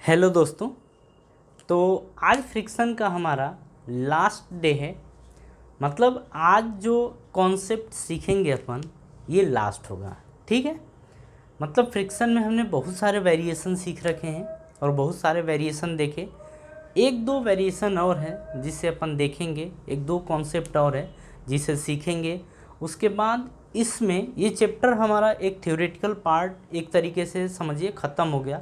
Hello दोस्तों। तो आज फ्रिक्शन का हमारा लास्ट डे है। मतलब आज जो कॉन्सेप्ट सीखेंगे अपन ये लास्ट होगा। ठीक है। मतलब फ्रिक्शन में हमने बहुत सारे वेरिएशन सीख रखे हैं और बहुत सारे वेरिएशन देखे। एक दो वेरिएशन और है जिसे अपन देखेंगे, एक दो कॉन्सेप्ट और है जिसे सीखेंगे। उसके बाद इसमें ये चैप्टर हमारा एक थ्योरेटिकल पार्ट एक तरीके से समझिए ख़त्म हो गया,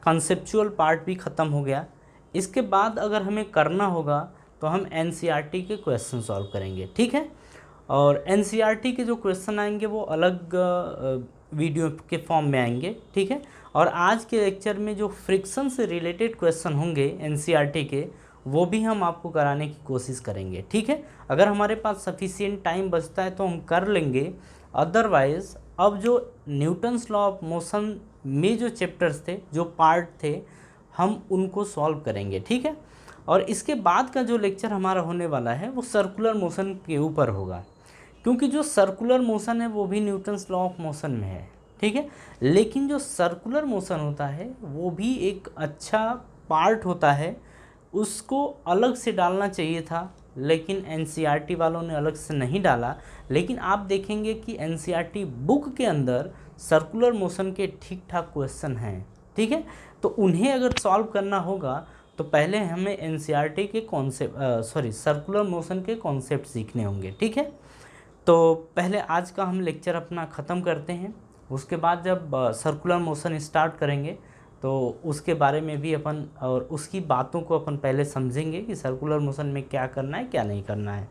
कॉन्सेप्चुअल पार्ट भी ख़त्म हो गया। इसके बाद अगर हमें करना होगा तो हम एनसीईआरटी के क्वेश्चन सॉल्व करेंगे। ठीक है। और एनसीईआरटी के जो क्वेश्चन आएंगे वो अलग वीडियो के फॉर्म में आएंगे। ठीक है। और आज के लेक्चर में जो फ्रिक्शन से रिलेटेड क्वेश्चन होंगे एनसीईआरटी के वो भी हम आपको कराने की कोशिश करेंगे। ठीक है। अगर हमारे पास सफिशिएंट टाइम बचता है तो हम कर लेंगे, अदरवाइज़ अब जो न्यूटन्स लॉ ऑफ मोशन में जो चैप्टर्स थे, जो पार्ट थे, हम उनको सॉल्व करेंगे। ठीक है। और इसके बाद का जो लेक्चर हमारा होने वाला है वो सर्कुलर मोशन के ऊपर होगा, क्योंकि जो सर्कुलर मोशन है वो भी न्यूटन्स लॉ ऑफ मोशन में है। ठीक है। लेकिन जो सर्कुलर मोशन होता है वो भी एक अच्छा पार्ट होता है, उसको अलग से डालना चाहिए था, लेकिन एनसीईआरटी वालों ने अलग से नहीं डाला। लेकिन आप देखेंगे कि एनसीईआरटी बुक के अंदर सर्कुलर मोशन के ठीक ठाक क्वेश्चन हैं। ठीक है। तो उन्हें अगर सॉल्व करना होगा तो पहले हमें एनसीईआरटी के सर्कुलर मोशन के कॉन्सेप्ट सीखने होंगे। ठीक है। तो पहले आज का हम लेक्चर अपना ख़त्म करते हैं। उसके बाद जब सर्कुलर मोशन स्टार्ट करेंगे तो उसके बारे में भी अपन और उसकी बातों को अपन पहले समझेंगे कि सर्कुलर मोशन में क्या करना है क्या नहीं करना है।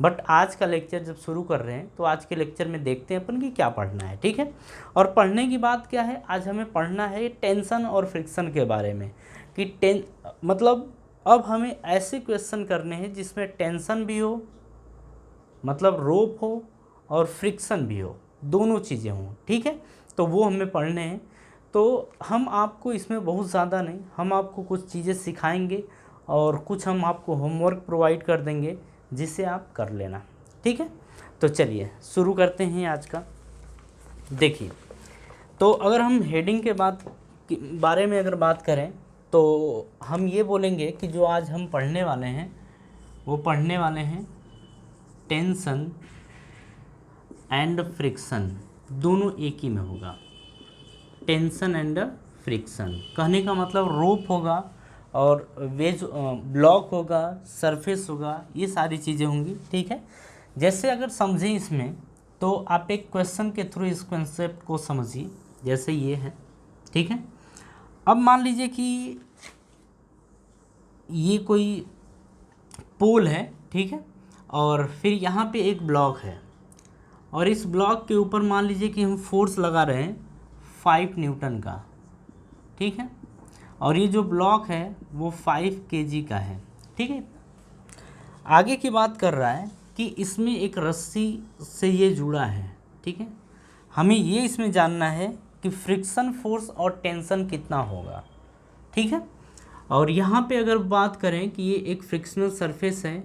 बट आज का लेक्चर जब शुरू कर रहे हैं तो आज के लेक्चर में देखते हैं अपन कि क्या पढ़ना है। ठीक है। और पढ़ने की बात क्या है, आज हमें पढ़ना है टेंशन और फ्रिक्शन के बारे में कि मतलब अब हमें ऐसे क्वेश्चन करने हैं जिसमें टेंशन भी हो, मतलब रोप हो, और फ्रिक्शन भी हो, दोनों चीज़ें हों। ठीक है। तो वो हमें पढ़ने हैं। तो हम आपको इसमें बहुत ज़्यादा नहीं, हम आपको कुछ चीज़ें सिखाएंगे और कुछ हम आपको होमवर्क प्रोवाइड कर देंगे जिसे आप कर लेना। ठीक है। तो चलिए शुरू करते हैं आज का। देखिए, तो अगर हम हेडिंग के बारे में अगर बात करें तो हम ये बोलेंगे कि जो आज हम पढ़ने वाले हैं वो पढ़ने वाले हैं टेंशन एंड फ्रिक्शन, दोनों एक ही में होगा। टेंशन एंड फ्रिक्शन कहने का मतलब रोप होगा और वेज ब्लॉक होगा, सरफेस होगा, ये सारी चीज़ें होंगी। ठीक है। जैसे अगर समझें इसमें तो आप एक क्वेश्चन के थ्रू इस कॉन्सेप्ट को समझिए। जैसे ये है। ठीक है। अब मान लीजिए कि ये कोई पोल है। ठीक है। और फिर यहाँ पे एक ब्लॉक है और इस ब्लॉक के ऊपर मान लीजिए कि हम फोर्स लगा रहे हैं 5 न्यूटन का। ठीक है। और ये जो ब्लॉक है वो 5 kg का है। ठीक है। आगे की बात कर रहा है कि इसमें एक रस्सी से ये जुड़ा है। ठीक है। हमें ये इसमें जानना है कि फ्रिक्शन फोर्स और टेंशन कितना होगा। ठीक है। और यहाँ पे अगर बात करें कि ये एक फ्रिक्शनल सरफेस है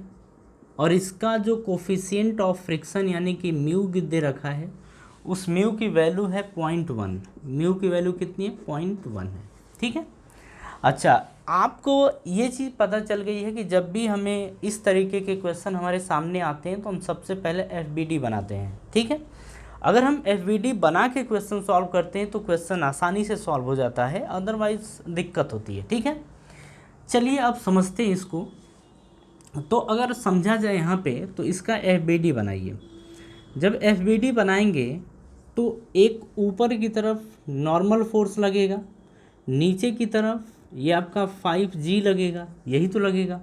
और इसका जो कोफिशिएंट ऑफ फ्रिक्शन यानी कि म्यू दे रखा है, उस म्यू की वैल्यू है 0.1। म्यू की वैल्यू कितनी है? 0.1 है। ठीक है। अच्छा, आपको ये चीज़ पता चल गई है कि जब भी हमें इस तरीके के क्वेश्चन हमारे सामने आते हैं तो हम सबसे पहले एफबीडी बनाते हैं। ठीक है। अगर हम एफबीडी बना के क्वेश्चन सॉल्व करते हैं तो क्वेश्चन आसानी से सॉल्व हो जाता है, अदरवाइज दिक्कत होती है। ठीक है। चलिए अब समझते हैं इसको। तो अगर समझा जाए यहाँ पे तो इसका एफबीडी बनाइए। जब एफबीडी बनाएंगे तो एक ऊपर की तरफ नॉर्मल फोर्स लगेगा, नीचे की तरफ ये आपका 5G लगेगा, यही तो लगेगा।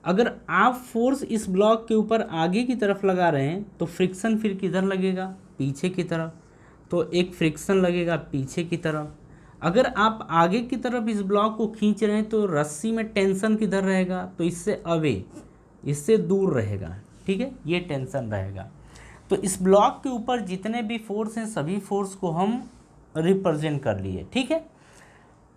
अगर आप फोर्स इस ब्लॉक के ऊपर आगे की तरफ लगा रहे हैं तो फ्रिक्शन फिर किधर लगेगा? पीछे की तरफ। तो एक फ्रिक्शन लगेगा पीछे की तरफ। अगर आप आगे की तरफ इस ब्लॉक को खींच रहे हैं तो रस्सी में टेंशन किधर रहेगा? तो इससे अवे, इससे दूर रहेगा। ठीक है। ये टेंशन रहेगा। तो इस ब्लॉक के ऊपर जितने भी फोर्स हैं सभी फोर्स को हम रिप्रेजेंट कर लिए। ठीक है।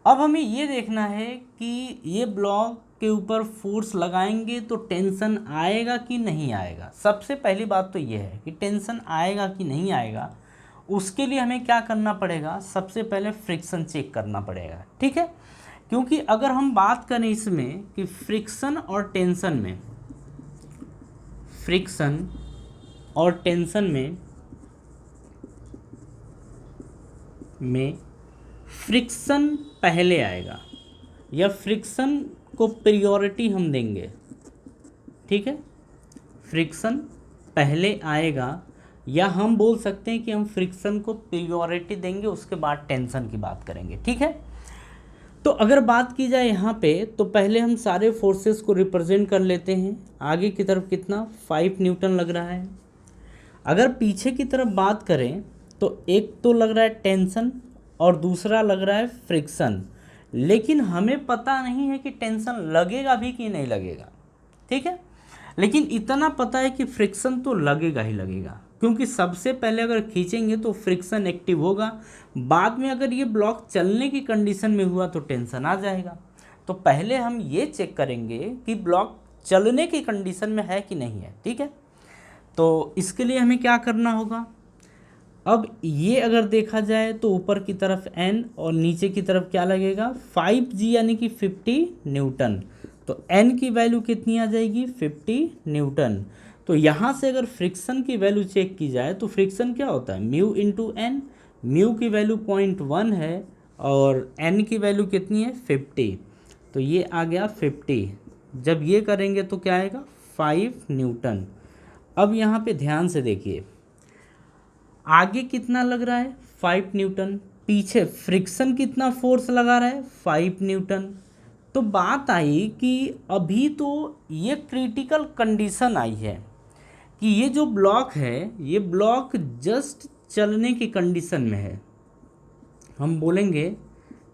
अब हमें ये देखना है कि ये ब्लॉक के ऊपर फोर्स लगाएंगे तो टेंशन आएगा कि नहीं आएगा। सबसे पहली बात तो ये है कि टेंशन आएगा कि नहीं आएगा। उसके लिए हमें क्या करना पड़ेगा? सबसे पहले फ्रिक्शन चेक करना पड़ेगा। ठीक है। क्योंकि अगर हम बात करें इसमें कि फ्रिक्शन और टेंशन में, फ्रिक्शन और टेंशन में फ्रिक्शन पहले आएगा या फ्रिक्शन को प्रायोरिटी हम देंगे, ठीक है, फ्रिक्शन पहले आएगा या हम बोल सकते हैं कि हम फ्रिक्शन को प्रायोरिटी देंगे, उसके बाद टेंशन की बात करेंगे, ठीक है। तो अगर बात की जाए यहाँ पे तो पहले हम सारे फोर्सेस को रिप्रेजेंट कर लेते हैं। आगे की तरफ कितना 5 न्यूटन लग रहा है। अगर पीछे की तरफ बात करें तो एक तो लग रहा है टेंशन और दूसरा लग रहा है फ्रिक्शन, लेकिन हमें पता नहीं है कि टेंशन लगेगा भी कि नहीं लगेगा, ठीक है। लेकिन इतना पता है कि फ्रिक्शन तो लगेगा ही लगेगा, क्योंकि सबसे पहले अगर खींचेंगे तो फ्रिक्शन एक्टिव होगा, बाद में अगर ये ब्लॉक चलने की कंडीशन में हुआ तो टेंशन आ जाएगा। तो पहले हम ये चेक करेंगे कि ब्लॉक चलने की कंडीशन में है कि नहीं है, ठीक है। तो इसके लिए हमें क्या करना होगा, अब ये अगर देखा जाए तो ऊपर की तरफ n और नीचे की तरफ क्या लगेगा 5g यानी कि 50 न्यूटन। तो n की वैल्यू कितनी आ जाएगी 50 न्यूटन। तो यहाँ से अगर फ्रिक्शन की वैल्यू चेक की जाए तो फ्रिक्शन क्या होता है म्यू इंटू एन, म्यू की वैल्यू 0.1 है और n की वैल्यू कितनी है 50, तो ये आ गया 50। जब ये करेंगे तो क्या आएगा 5 न्यूटन। अब यहाँ पे ध्यान से देखिए आगे कितना लग रहा है 5 न्यूटन, पीछे फ्रिक्शन कितना फोर्स लगा रहा है 5 न्यूटन। तो बात आई कि अभी तो ये क्रिटिकल कंडीशन आई है कि ये जो ब्लॉक है ये ब्लॉक जस्ट चलने की कंडीशन में है, हम बोलेंगे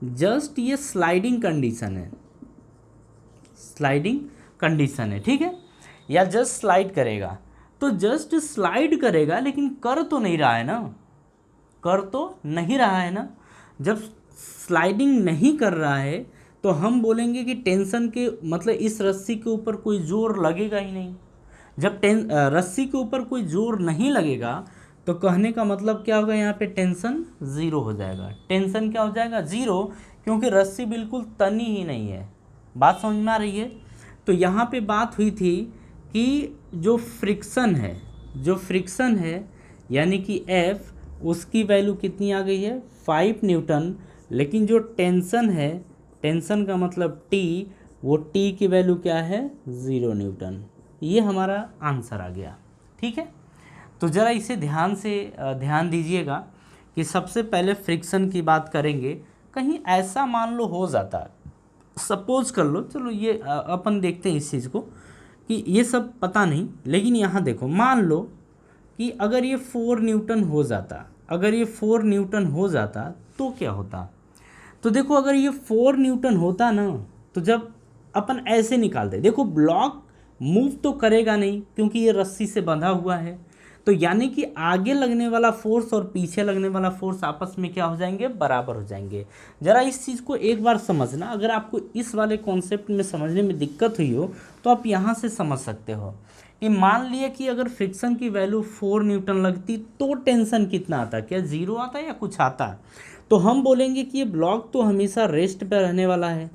जस्ट ये स्लाइडिंग कंडीशन है, स्लाइडिंग कंडीशन है, ठीक है, या जस्ट स्लाइड करेगा। तो जस्ट स्लाइड करेगा लेकिन कर तो नहीं रहा है ना, कर तो नहीं रहा है ना। जब स्लाइडिंग नहीं कर रहा है तो हम बोलेंगे कि टेंशन के मतलब इस रस्सी के ऊपर कोई जोर लगेगा ही नहीं। जब रस्सी के ऊपर कोई जोर नहीं लगेगा तो कहने का मतलब क्या होगा यहाँ पे टेंशन ज़ीरो हो जाएगा। टेंशन क्या हो जाएगा ज़ीरो, क्योंकि रस्सी बिल्कुल तनी ही नहीं है। बात समझ में आ रही है। तो यहाँ पे बात हुई थी कि जो फ्रिक्शन है यानी कि F उसकी वैल्यू कितनी आ गई है 5 न्यूटन, लेकिन जो टेंशन है, टेंशन का मतलब T, वो T की वैल्यू क्या है 0 न्यूटन। ये हमारा आंसर आ गया, ठीक है। तो ज़रा इसे ध्यान दीजिएगा कि सबसे पहले फ्रिक्शन की बात करेंगे। कहीं ऐसा मान लो हो जाता, सपोज कर लो, चलो ये अपन देखते हैं इस चीज़ को कि ये सब पता नहीं, लेकिन यहाँ देखो मान लो कि अगर ये 4 न्यूटन हो जाता, अगर ये 4 न्यूटन हो जाता तो क्या होता। तो देखो अगर ये 4 न्यूटन होता ना तो जब अपन ऐसे निकालते, देखो ब्लॉक मूव तो करेगा नहीं क्योंकि ये रस्सी से बंधा हुआ है, तो यानी कि आगे लगने वाला फोर्स और पीछे लगने वाला फोर्स आपस में क्या हो जाएंगे बराबर हो जाएंगे। ज़रा इस चीज़ को एक बार समझना, अगर आपको इस वाले कॉन्सेप्ट में समझने में दिक्कत हुई हो तो आप यहाँ से समझ सकते हो कि मान लिया कि अगर फ्रिक्शन की वैल्यू 4 न्यूटन लगती तो टेंशन कितना आता, क्या 0 आता या कुछ आता। तो हम बोलेंगे कि ये ब्लॉक तो हमेशा रेस्ट पर रहने वाला है।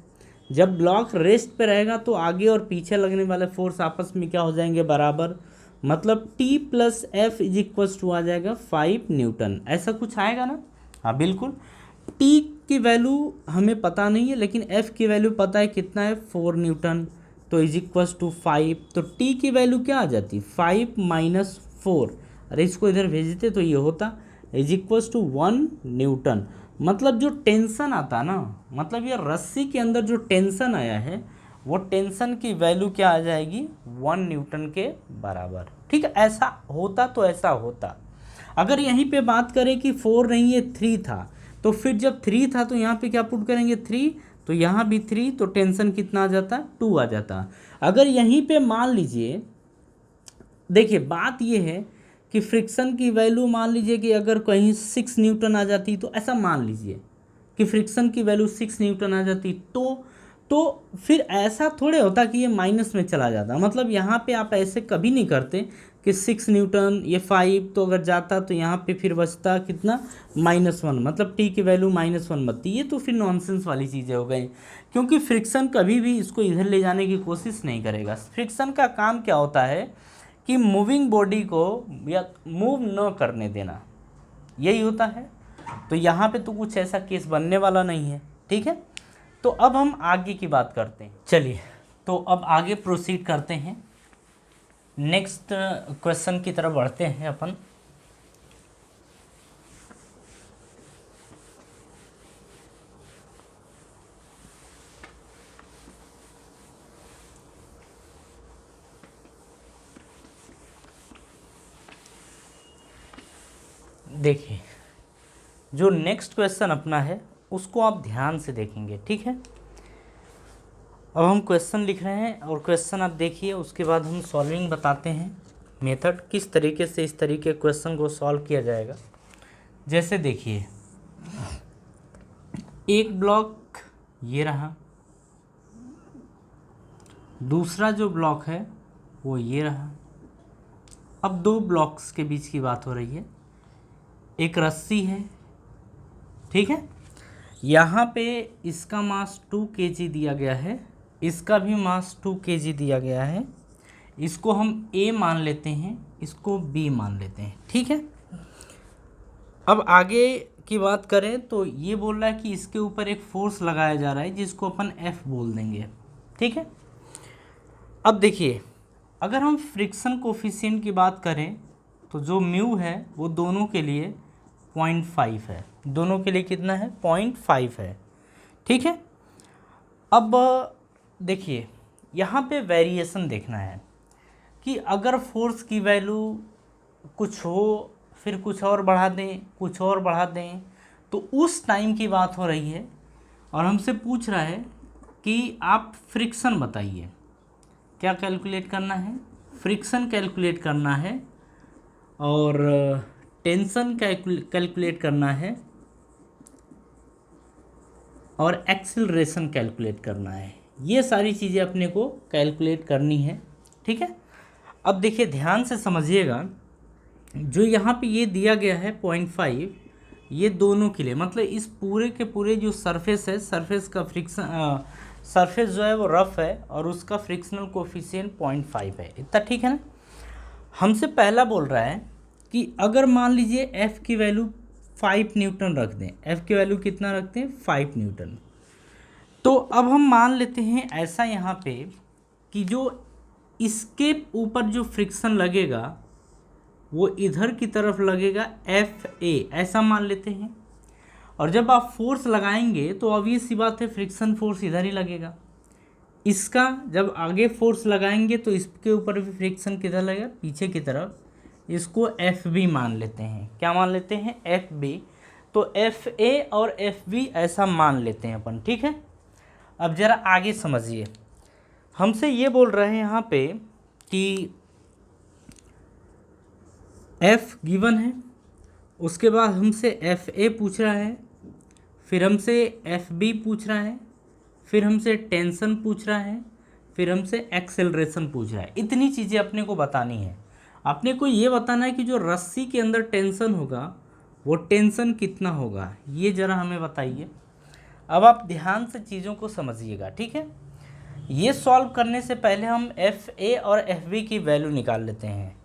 जब ब्लॉक रेस्ट पे रहेगा तो आगे और पीछे लगने वाले फोर्स आपस में क्या हो जाएंगे बराबर, मतलब T plus F is equals to आ जाएगा 5 न्यूटन, ऐसा कुछ आएगा ना। हाँ बिल्कुल, T की वैल्यू हमें पता नहीं है लेकिन F की वैल्यू पता है कितना है 4 न्यूटन, तो इज इक्वल्स टू 5। तो T की वैल्यू क्या आ जाती 5 माइनस 4, अरे इसको इधर भेज देते तो ये होता इज इक्वल्स टू 1 न्यूटन। मतलब जो टेंशन आता ना, मतलब ये रस्सी के अंदर जो टेंशन आया है वो टेंशन की वैल्यू क्या आ जाएगी 1 न्यूटन के बराबर, ठीक है। ऐसा होता तो ऐसा होता। अगर यहीं पे बात करें कि 4 नहीं ये 3 था, तो फिर जब 3 था तो यहाँ पे क्या पुट करेंगे 3, तो यहाँ भी 3, तो टेंशन कितना आ जाता 2 आ जाता। अगर यहीं पे मान लीजिए, देखिए बात ये है कि फ्रिक्शन की वैल्यू मान लीजिए कि अगर कहीं 6 न्यूटन आ जाती, तो ऐसा मान लीजिए कि फ्रिक्शन की वैल्यू 6 न्यूटन आ जाती तो फिर ऐसा थोड़े होता कि ये माइनस में चला जाता। मतलब यहाँ पे आप ऐसे कभी नहीं करते कि 6 न्यूटन, ये 5, तो अगर जाता तो यहाँ पे फिर बचता कितना, -1, मतलब टी की वैल्यू -1 बनती। ये तो फिर नॉनसेंस वाली चीज़ें हो गई, क्योंकि फ्रिक्शन कभी भी इसको इधर ले जाने की कोशिश नहीं करेगा। फ्रिक्शन का काम क्या होता है कि मूविंग बॉडी को या मूव न करने देना, यही होता है। तो यहाँ पे तो कुछ ऐसा केस बनने वाला नहीं है, ठीक है। तो अब हम आगे की बात करते हैं। चलिए, तो अब आगे प्रोसीड करते हैं, नेक्स्ट क्वेश्चन की तरफ बढ़ते हैं अपन। देखिए, जो नेक्स्ट क्वेश्चन अपना है उसको आप ध्यान से देखेंगे, ठीक है। अब हम क्वेश्चन लिख रहे हैं और क्वेश्चन आप देखिए, उसके बाद हम सॉल्विंग बताते हैं, मेथड किस तरीके से इस तरीके क्वेश्चन को सॉल्व किया जाएगा। जैसे देखिए, एक ब्लॉक ये रहा, दूसरा जो ब्लॉक है वो ये रहा। अब दो ब्लॉक्स के बीच की बात हो रही है, एक रस्सी है, ठीक है। यहाँ पे इसका मास 2 kg दिया गया है, इसका भी मास 2 kg दिया गया है। इसको हम A मान लेते हैं, इसको B मान लेते हैं, ठीक है। अब आगे की बात करें तो ये बोल रहा है कि इसके ऊपर एक फोर्स लगाया जा रहा है जिसको अपन F बोल देंगे, ठीक है। अब देखिए, अगर हम फ्रिक्शन कोफिशिएंट की बात करें तो जो म्यू है वो दोनों के लिए 0.5 है, दोनों के लिए कितना है, 0.5 है, ठीक है। अब देखिए, यहाँ पे वेरिएशन देखना है कि अगर फोर्स की वैल्यू कुछ हो, फिर कुछ और बढ़ा दें, कुछ और बढ़ा दें, तो उस टाइम की बात हो रही है और हमसे पूछ रहा है कि आप फ्रिक्शन बताइए। क्या कैलकुलेट करना है, फ्रिक्शन कैलकुलेट करना है और टेंशन कैलकुलेट करना है और एक्सेलरेशन कैलकुलेट करना है। ये सारी चीज़ें अपने को कैलकुलेट करनी है, ठीक है। अब देखिए, ध्यान से समझिएगा, जो यहाँ पे ये दिया गया है 0.5, ये दोनों के लिए, मतलब इस पूरे के पूरे जो सरफेस है, सरफेस का फ्रिक्शन, सरफेस जो है वो रफ है और उसका फ्रिक्शनल कोफिशिएंट 0.5 है, इतना, ठीक है ना। हमसे पहला बोल रहा है कि अगर मान लीजिए F की वैल्यू 5 न्यूटन रख दें, F की वैल्यू कितना रखते हैं, 5 न्यूटन। तो अब हम मान लेते हैं ऐसा यहाँ पे कि जो इसके ऊपर जो फ्रिक्शन लगेगा वो इधर की तरफ लगेगा FA, ऐसा मान लेते हैं। और जब आप फोर्स लगाएंगे तो ऑब्वियस सी बात है फ्रिक्शन फोर्स इधर ही लगेगा। इसका जब आगे फोर्स लगाएंगे तो इसके ऊपर भी फ्रिक्शन किधर लगेगा, पीछे की तरफ। इसको FB मान लेते हैं, क्या मान लेते हैं, FB। तो FA और FB ऐसा मान लेते हैं अपन, ठीक है। अब ज़रा आगे समझिए, हमसे ये बोल रहे हैं यहाँ पे कि F गिवन है, उसके बाद हमसे FA पूछ रहा है, फिर हमसे FB पूछ रहा है, फिर हमसे टेंशन पूछ रहा है, फिर हमसे एक्सेलरेशन पूछ रहा है। इतनी चीज़ें अपने को बतानी है। अपने को ये बताना है कि जो रस्सी के अंदर टेंशन होगा वो टेंशन कितना होगा, ये ज़रा हमें बताइए। अब आप ध्यान से चीज़ों को समझिएगा, ठीक है। ये सॉल्व करने से पहले हम FA और FB की वैल्यू निकाल लेते हैं।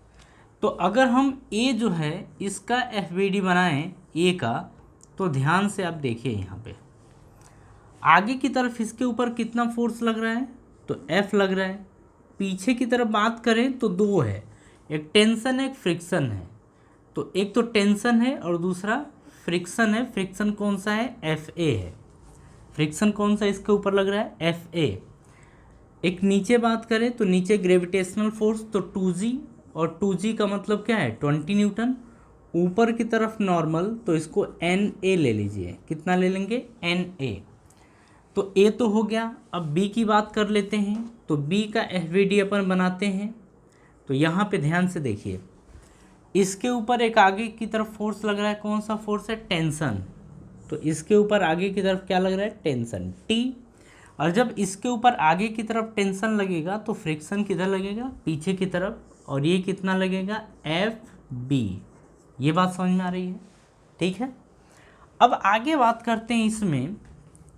तो अगर हम A जो है इसका FBD बनाएं A का, तो ध्यान से आप देखिए, यहाँ पे आगे की तरफ इसके ऊपर कितना फोर्स लग रहा है, तो F लग रहा है। पीछे की तरफ बात करें तो दो है, एक टेंशन है, एक फ्रिक्शन है। तो एक तो टेंशन है और दूसरा फ्रिक्शन है। फ्रिक्शन कौन सा है, FA है। फ्रिक्शन कौन सा इसके ऊपर लग रहा है, FA। एक नीचे बात करें तो नीचे ग्रेविटेशनल फोर्स तो 2G, और 2G का मतलब क्या है, 20 न्यूटन। ऊपर की तरफ नॉर्मल, तो इसको NA ले लीजिए, कितना ले लेंगे, NA। तो A तो हो गया। अब B की बात कर लेते हैं, तो B का FBD अपन बनाते हैं। तो यहाँ पे ध्यान से देखिए, इसके ऊपर एक आगे की तरफ फोर्स लग रहा है, कौन सा फोर्स है, टेंशन। तो इसके ऊपर आगे की तरफ क्या लग रहा है, टेंशन, T। और जब इसके ऊपर आगे की तरफ टेंशन लगेगा तो फ्रिक्शन किधर लगेगा, पीछे की तरफ, और ये कितना लगेगा FB। ये बात समझ में आ रही है, ठीक है। अब आगे बात करते हैं इसमें,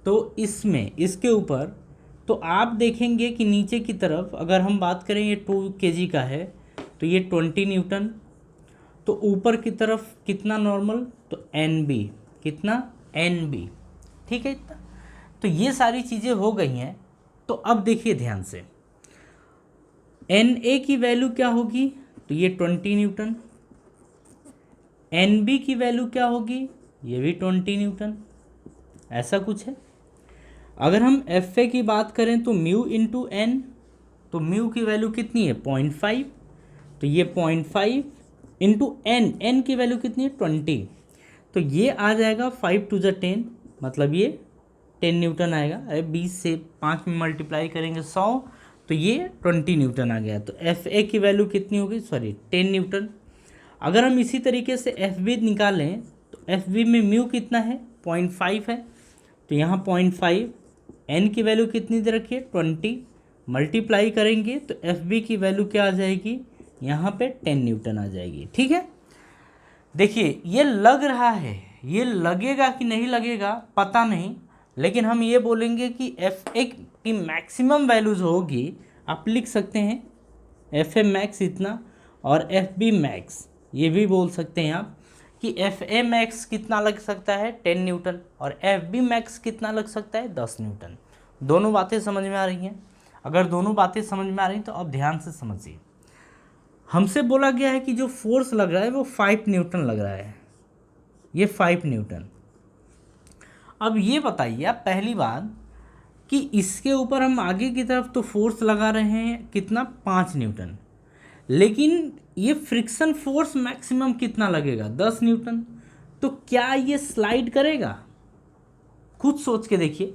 तो इसमें इसके ऊपर तो आप देखेंगे कि नीचे की तरफ अगर हम बात करें ये 2 kg का है तो ये 20 न्यूटन, तो ऊपर की तरफ कितना नॉर्मल, तो NB, कितना NB, ठीक है इतना। तो ये सारी चीज़ें हो गई हैं। तो अब देखिए ध्यान से, NA की वैल्यू क्या होगी, तो ये 20 न्यूटन, NB की वैल्यू क्या होगी, ये भी 20 न्यूटन, ऐसा कुछ है। अगर हम FA की बात करें तो म्यू इंटू N, तो म्यू की वैल्यू कितनी है 0.5, तो ये 0.5 इंटू N की वैल्यू कितनी है 20, तो ये आ जाएगा 5 to the 10, मतलब ये 10 न्यूटन आएगा। अरे 20 से 5 में मल्टीप्लाई करेंगे 100, तो ये 20 न्यूटन आ गया। तो FA की वैल्यू कितनी होगी, सॉरी 10 न्यूटन। अगर हम इसी तरीके से FB निकालें तो FB में म्यू कितना है 0.5 है, तो यहाँ 0.5, N की वैल्यू कितनी दे रखी है 20, मल्टीप्लाई करेंगे तो FB की वैल्यू क्या आ जाएगी, यहाँ पे 10 न्यूटन आ जाएगी, ठीक है। देखिए ये लग रहा है, ये लगेगा कि नहीं लगेगा पता नहीं, लेकिन हम ये बोलेंगे कि FA की मैक्सिमम वैल्यूज होगी, आप लिख सकते हैं FA मैक्स इतना और FB मैक्स, ये भी बोल सकते हैं आप कि FA मैक्स कितना लग सकता है 10 न्यूटन और FB मैक्स कितना लग सकता है 10 न्यूटन। दोनों बातें समझ में आ रही हैं? अगर दोनों बातें समझ में आ रही हैं तो अब ध्यान से समझिए। हमसे बोला गया है कि जो फोर्स लग रहा है वो 5 न्यूटन लग रहा है, ये 5 न्यूटन। अब ये बताइए आप पहली बात कि इसके ऊपर हम आगे की तरफ तो फोर्स लगा रहे हैं कितना 5 न्यूटन, लेकिन ये फ्रिक्शन फोर्स मैक्सिमम कितना लगेगा 10 न्यूटन। तो क्या ये स्लाइड करेगा? खुद सोच के देखिए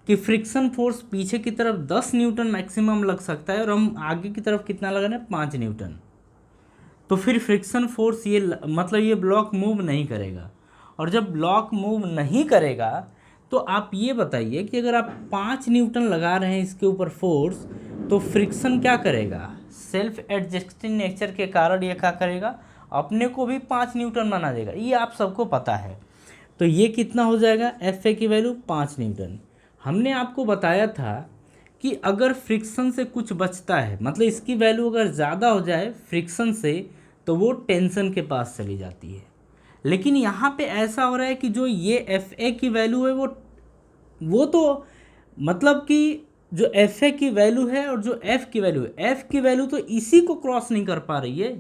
कि फ्रिक्शन फोर्स पीछे की तरफ 10 न्यूटन मैक्सिमम लग सकता है और हम आगे की तरफ कितना लगा रहे हैं 5 न्यूटन। तो फिर फ्रिक्शन फोर्स ये मतलब ये ब्लॉक मूव नहीं करेगा, और जब ब्लॉक मूव नहीं करेगा तो आप ये बताइए कि अगर आप 5 न्यूटन लगा रहे हैं इसके ऊपर फोर्स, तो फ्रिक्शन क्या करेगा, सेल्फ एडजस्टिंग नेचर के कारण ये क्या करेगा, अपने को भी 5 न्यूटन बना देगा, ये आप सबको पता है। तो ये कितना हो जाएगा, FA की वैल्यू 5 न्यूटन। हमने आपको बताया था कि अगर फ्रिक्शन से कुछ बचता है, मतलब इसकी वैल्यू अगर ज़्यादा हो जाए फ्रिक्शन से, तो वो टेंशन के पास चली जाती है। लेकिन यहाँ पे ऐसा हो रहा है कि जो ये FA की वैल्यू है वो तो मतलब कि जो FA की वैल्यू है और जो F की वैल्यू है, F की वैल्यू तो इसी को क्रॉस नहीं कर पा रही है।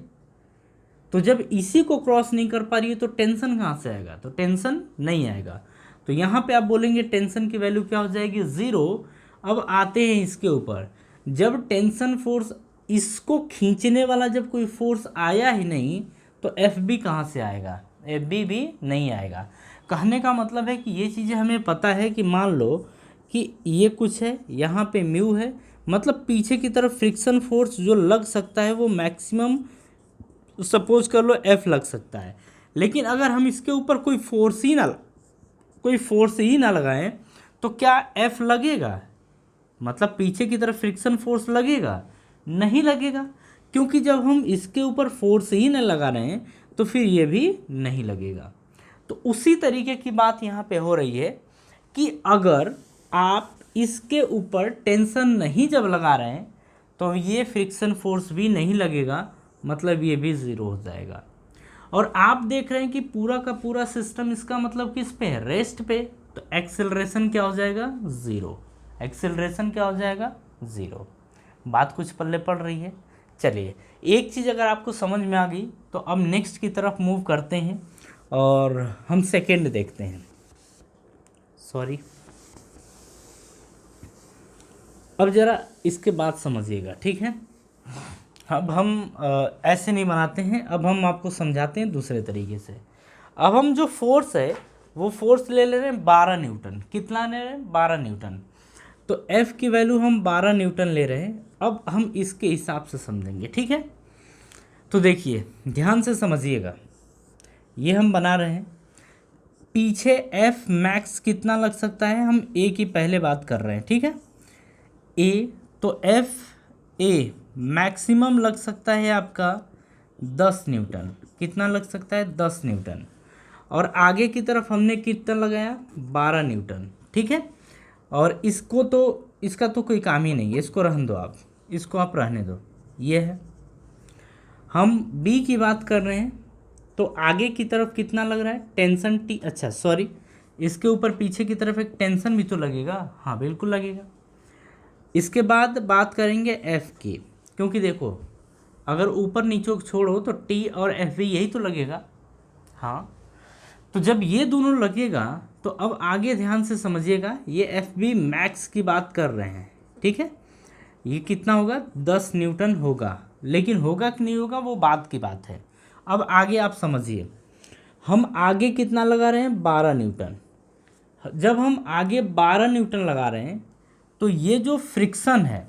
तो जब इसी को क्रॉस नहीं कर पा रही है तो टेंशन कहाँ से आएगा, तो टेंशन नहीं आएगा। तो यहाँ पे आप बोलेंगे टेंशन की वैल्यू क्या हो जाएगी 0। अब आते हैं इसके ऊपर, जब टेंशन फोर्स इसको खींचने वाला जब कोई फोर्स आया ही नहीं तो FB कहाँ से आएगा, FB भी नहीं आएगा। कहने का मतलब है कि ये चीज़ें हमें पता है कि मान लो कि ये कुछ है, यहाँ पे म्यू है, मतलब पीछे की तरफ फ्रिक्शन फोर्स जो लग सकता है वो मैक्सिमम सपोज कर लो F लग सकता है। लेकिन अगर हम इसके ऊपर कोई फोर्स ही ना लगाएं तो क्या F लगेगा, मतलब पीछे की तरफ फ्रिक्शन फोर्स लगेगा, नहीं लगेगा, क्योंकि जब हम इसके ऊपर फोर्स ही नहीं लगा रहे हैं तो फिर ये भी नहीं लगेगा। तो उसी तरीके की बात यहाँ पे हो रही है कि अगर आप इसके ऊपर टेंशन नहीं जब लगा रहे हैं तो ये फ्रिक्शन फोर्स भी नहीं लगेगा, मतलब ये भी 0 हो जाएगा। और आप देख रहे हैं कि पूरा का पूरा सिस्टम इसका मतलब किस पे है, रेस्ट पे। तो एक्सेलरेशन क्या हो जाएगा 0, एक्सेलरेशन क्या हो जाएगा 0। बात कुछ पल्ले पड़ रही है। चलिए एक चीज़ अगर आपको समझ में आ गई तो अब नेक्स्ट की तरफ मूव करते हैं और हम सेकेंड देखते हैं। सॉरी, अब ज़रा इसके बाद समझिएगा, ठीक है। अब हम ऐसे नहीं बनाते हैं, अब हम आपको समझाते हैं दूसरे तरीके से। अब हम जो फोर्स है वो फोर्स ले रहे हैं 12 न्यूटन। कितना ले रहे हैं 12 न्यूटन। तो F की वैल्यू हम 12 न्यूटन ले रहे हैं। अब हम इसके हिसाब से समझेंगे, ठीक है। तो देखिए ध्यान से समझिएगा, ये हम बना रहे हैं, पीछे F मैक्स कितना लग सकता है, हम A की पहले बात कर रहे हैं, ठीक है। A तो F A मैक्सिमम लग सकता है आपका 10 न्यूटन। कितना लग सकता है? 10 न्यूटन। और आगे की तरफ हमने कितना लगाया? 12 न्यूटन। ठीक है, और इसको तो इसका तो कोई काम ही नहीं है, इसको रहने दो आप, इसको आप रहने दो। ये है, हम बी की बात कर रहे हैं। तो आगे की तरफ कितना लग रहा है? टेंशन टी, अच्छा सॉरी, इसके ऊपर पीछे की तरफ एक टेंशन भी तो लगेगा। हाँ बिल्कुल लगेगा। इसके बाद बात करेंगे एफ की, क्योंकि देखो अगर ऊपर नीचे को छोड़ो तो टी और एफ भी यही तो लगेगा। हाँ, तो जब ये दोनों लगेगा तो अब आगे ध्यान से समझिएगा, ये एफ बी मैक्स की बात कर रहे हैं। ठीक है, ये कितना होगा? 10 न्यूटन होगा, लेकिन होगा कि नहीं होगा वो बात की बात है। अब आगे आप समझिए, हम आगे कितना लगा रहे हैं? 12 न्यूटन। जब हम आगे 12 न्यूटन लगा रहे हैं तो ये जो फ्रिक्शन है,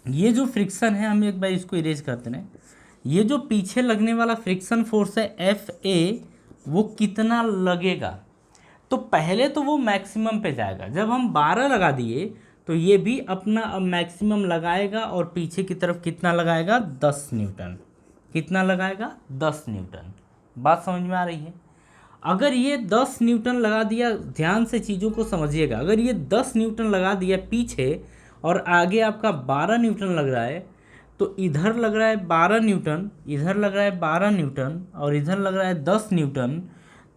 ये जो फ्रिक्शन है, हम एक बार इसको इरेज करते हैं। ये जो पीछे लगने वाला फ्रिक्शन फोर्स है एफ ए, वो कितना लगेगा? तो पहले तो वो मैक्सिमम पे जाएगा। जब हम 12 लगा दिए तो ये भी अपना अब मैक्सिमम लगाएगा, और पीछे की तरफ कितना लगाएगा? 10 न्यूटन। कितना लगाएगा? 10 न्यूटन। बात समझ में आ रही है? अगर ये 10 न्यूटन लगा दिया, ध्यान से चीज़ों को समझिएगा, अगर ये 10 न्यूटन लगा दिया पीछे और आगे आपका 12 न्यूटन लग रहा है, तो इधर लग रहा है 12 न्यूटन, इधर लग रहा है 12 न्यूटन, और इधर लग रहा है 10 न्यूटन,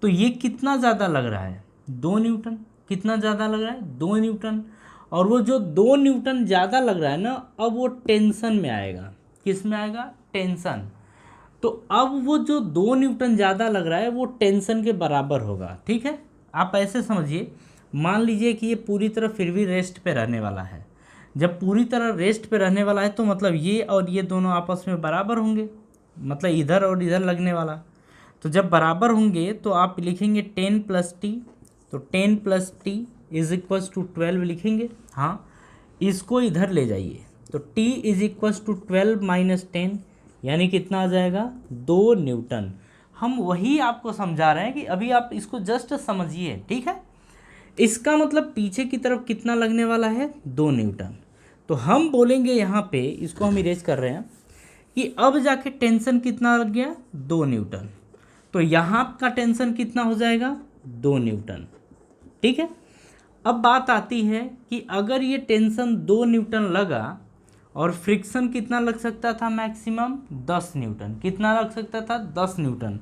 तो ये कितना ज़्यादा लग रहा है? 2 न्यूटन। कितना ज़्यादा लग रहा है? 2 न्यूटन। और वो जो 2 न्यूटन ज़्यादा लग रहा है ना, अब वो टेंशन में आएगा। किस में आएगा? टेंशन। तो अब वो जो 2 न्यूटन ज़्यादा लग रहा है वो टेंशन के बराबर होगा। ठीक है, आप ऐसे समझिए, मान लीजिए कि ये पूरी तरह फिर भी रेस्ट पे रहने वाला है। जब पूरी तरह रेस्ट पे रहने वाला है तो मतलब ये और ये दोनों आपस में बराबर होंगे, मतलब इधर और इधर लगने वाला। तो जब बराबर होंगे तो आप लिखेंगे 10 + t, तो 10 + t = 12 लिखेंगे। हाँ, इसको इधर ले जाइए, तो t = 12 - 10, यानी कितना आ जाएगा? 2 न्यूटन। हम वही आपको समझा रहे हैं कि अभी आप इसको जस्ट समझिए। ठीक है, इसका मतलब पीछे की तरफ कितना लगने वाला है? 2 न्यूटन। तो हम बोलेंगे यहाँ पे, इसको हम इरेज कर रहे हैं, कि अब जाके टेंशन कितना लग गया? 2 न्यूटन। तो यहाँ का टेंशन कितना हो जाएगा? 2 न्यूटन। ठीक है, अब बात आती है कि अगर ये टेंशन 2 न्यूटन लगा और फ्रिक्शन कितना लग सकता था? Maximum 10 Newton. कितना लग सकता था? 10 न्यूटन।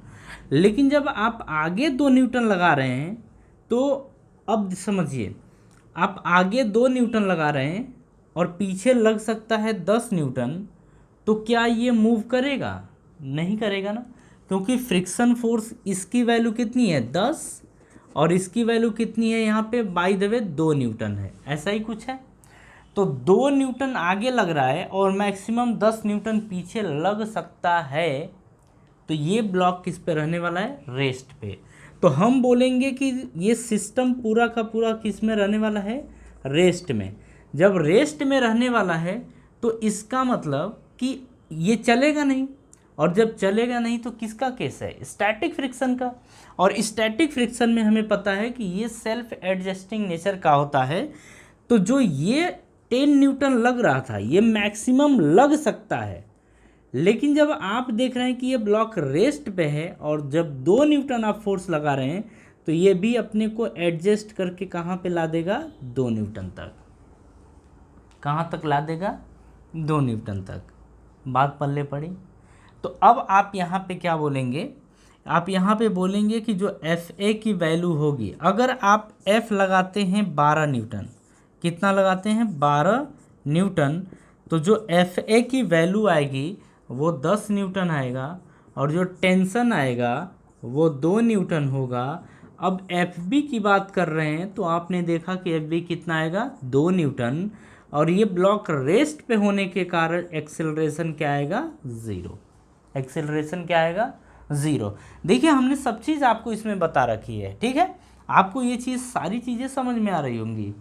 लेकिन जब आप आगे 2 न्यूटन लगा रहे हैं तो अब समझिए, आप आगे 2 न्यूटन लगा रहे हैं और पीछे लग सकता है 10 न्यूटन, तो क्या ये मूव करेगा? नहीं करेगा ना, क्योंकि फ्रिक्शन फोर्स इसकी वैल्यू कितनी है? 10, और इसकी वैल्यू कितनी है यहाँ पे? बाय द वे 2 न्यूटन है। ऐसा ही कुछ है। तो 2 न्यूटन आगे लग रहा है और मैक्सिमम 10 न्यूटन पीछे लग सकता है, तो ये ब्लॉक किस पे रहने वाला है? रेस्ट पे। तो हम बोलेंगे कि ये सिस्टम पूरा का पूरा किस में रहने वाला है? रेस्ट में। जब रेस्ट में रहने वाला है तो इसका मतलब कि ये चलेगा नहीं, और जब चलेगा नहीं तो किसका केस है? स्टैटिक फ्रिक्शन का। और स्टैटिक फ्रिक्शन में हमें पता है कि ये सेल्फ एडजस्टिंग नेचर का होता है। तो जो ये 10 न्यूटन लग रहा था, ये मैक्सिमम लग सकता है, लेकिन जब आप देख रहे हैं कि ये ब्लॉक रेस्ट पे है और जब 2 न्यूटन आप फोर्स लगा रहे हैं, तो ये भी अपने को एडजस्ट करके कहाँ पे ला देगा? 2 न्यूटन तक। कहाँ तक ला देगा? 2 न्यूटन तक। बात पल्ले पड़ी। तो अब आप यहाँ पे क्या बोलेंगे? आप यहाँ पे बोलेंगे कि जो एफ ए की वैल्यू होगी, अगर आप एफ लगाते हैं 12 न्यूटन, कितना लगाते हैं? 12 न्यूटन, तो जो एफ ए की वैल्यू आएगी वो 10 न्यूटन आएगा, और जो टेंशन आएगा वो 2 न्यूटन होगा। अब एफ बी की बात कर रहे हैं तो आपने देखा कि एफ बी कितना आएगा? 2 न्यूटन, और ये ब्लॉक रेस्ट पे होने के कारण एक्सेलरेशन क्या आएगा? 0। एक्सेलरेशन क्या आएगा? 0। देखिए, हमने सब चीज़ आपको इसमें बता रखी है। ठीक है, आपको ये चीज़ सारी चीज़ें समझ में आ रही होंगी।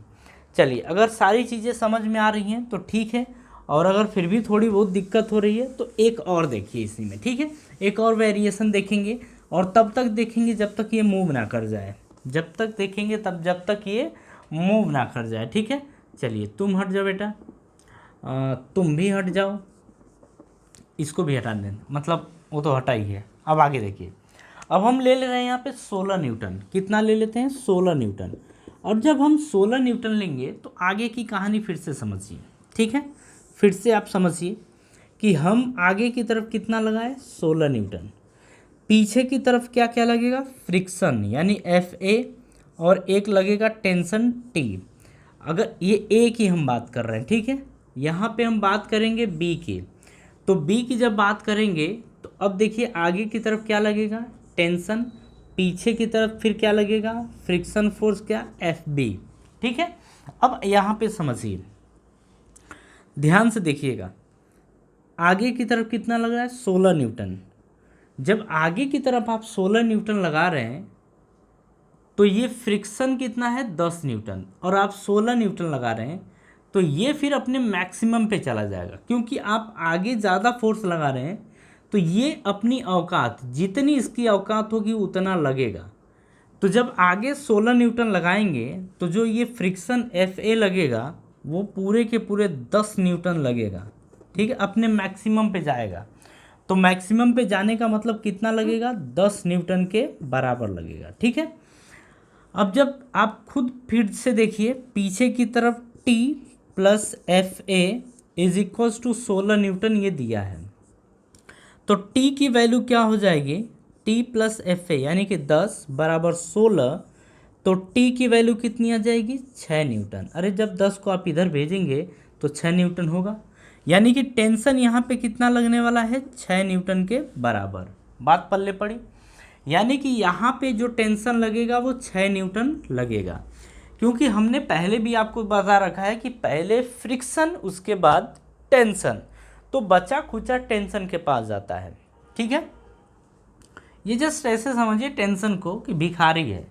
चलिए, अगर सारी चीज़ें समझ में आ रही हैं तो ठीक है, और अगर फिर भी थोड़ी बहुत दिक्कत हो रही है तो एक और देखिए इसी में। ठीक है, एक और वेरिएशन देखेंगे, और तब तक देखेंगे जब तक ये मूव ना कर जाए। जब तक देखेंगे तब जब तक ये मूव ना कर जाए। ठीक है, चलिए तुम हट जाओ बेटा, तुम भी हट जाओ, इसको भी हटा दें, मतलब वो तो हटा ही है। अब आगे देखिए, अब हम ले रहे हैं यहाँ पे 16 न्यूटन। कितना ले लेते हैं? 16 न्यूटन। और जब हम 16 न्यूटन लेंगे तो आगे की कहानी फिर से समझिए, ठीक है? फिर से आप समझिए कि हम आगे की तरफ कितना लगाए? 16 न्यूटन। पीछे की तरफ क्या क्या लगेगा? फ्रिक्शन यानी Fa, और एक लगेगा टेंशन T। अगर ये ए की हम बात कर रहे हैं, ठीक है, यहाँ पे हम बात करेंगे बी की। तो बी की जब बात करेंगे तो अब देखिए आगे की तरफ क्या लगेगा? टेंशन। पीछे की तरफ फिर क्या लगेगा? फ्रिक्शन फोर्स, क्या? Fb, ठीक है। अब यहाँ पे समझिए, ध्यान से देखिएगा, आगे की तरफ कितना लग रहा है? 16 न्यूटन। जब आगे की तरफ आप 16 न्यूटन लगा रहे हैं तो ये फ्रिक्शन कितना है? 10 न्यूटन। और आप 16 न्यूटन लगा रहे हैं तो ये फिर अपने मैक्सिमम पे चला जाएगा, क्योंकि आप आगे ज़्यादा फोर्स लगा रहे हैं तो ये अपनी औकात, जितनी इसकी औकात होगी उतना लगेगा। तो जब आगे 16 न्यूटन लगाएंगे तो जो ये फ्रिक्शन Fa लगेगा वो पूरे के पूरे 10 न्यूटन लगेगा, ठीक है, अपने मैक्सिमम पे जाएगा। तो मैक्सिमम पे जाने का मतलब कितना लगेगा? 10 न्यूटन के बराबर लगेगा, ठीक है। अब जब आप खुद फिर से देखिए, पीछे की तरफ T plus Fa is equals to 16 newton ये दिया है, तो T की वैल्यू क्या हो जाएगी? T प्लस Fa यानी कि 10 बराबर 16, तो T की वैल्यू कितनी आ जाएगी? 6 न्यूटन। अरे जब 10 को आप इधर भेजेंगे तो 6 न्यूटन होगा, यानी कि टेंशन यहाँ पे कितना लगने वाला है? 6 न्यूटन के बराबर। बात पल्ले पड़ी, यानी कि यहाँ पे जो टेंशन लगेगा वो 6 न्यूटन लगेगा, क्योंकि हमने पहले भी आपको बता रखा है कि पहले फ्रिक्शन उसके बाद टेंशन, तो बचा खुचा टेंशन के पास जाता है, ठीक है। ये जस्ट ऐसे समझिए टेंशन को कि भिखारी है।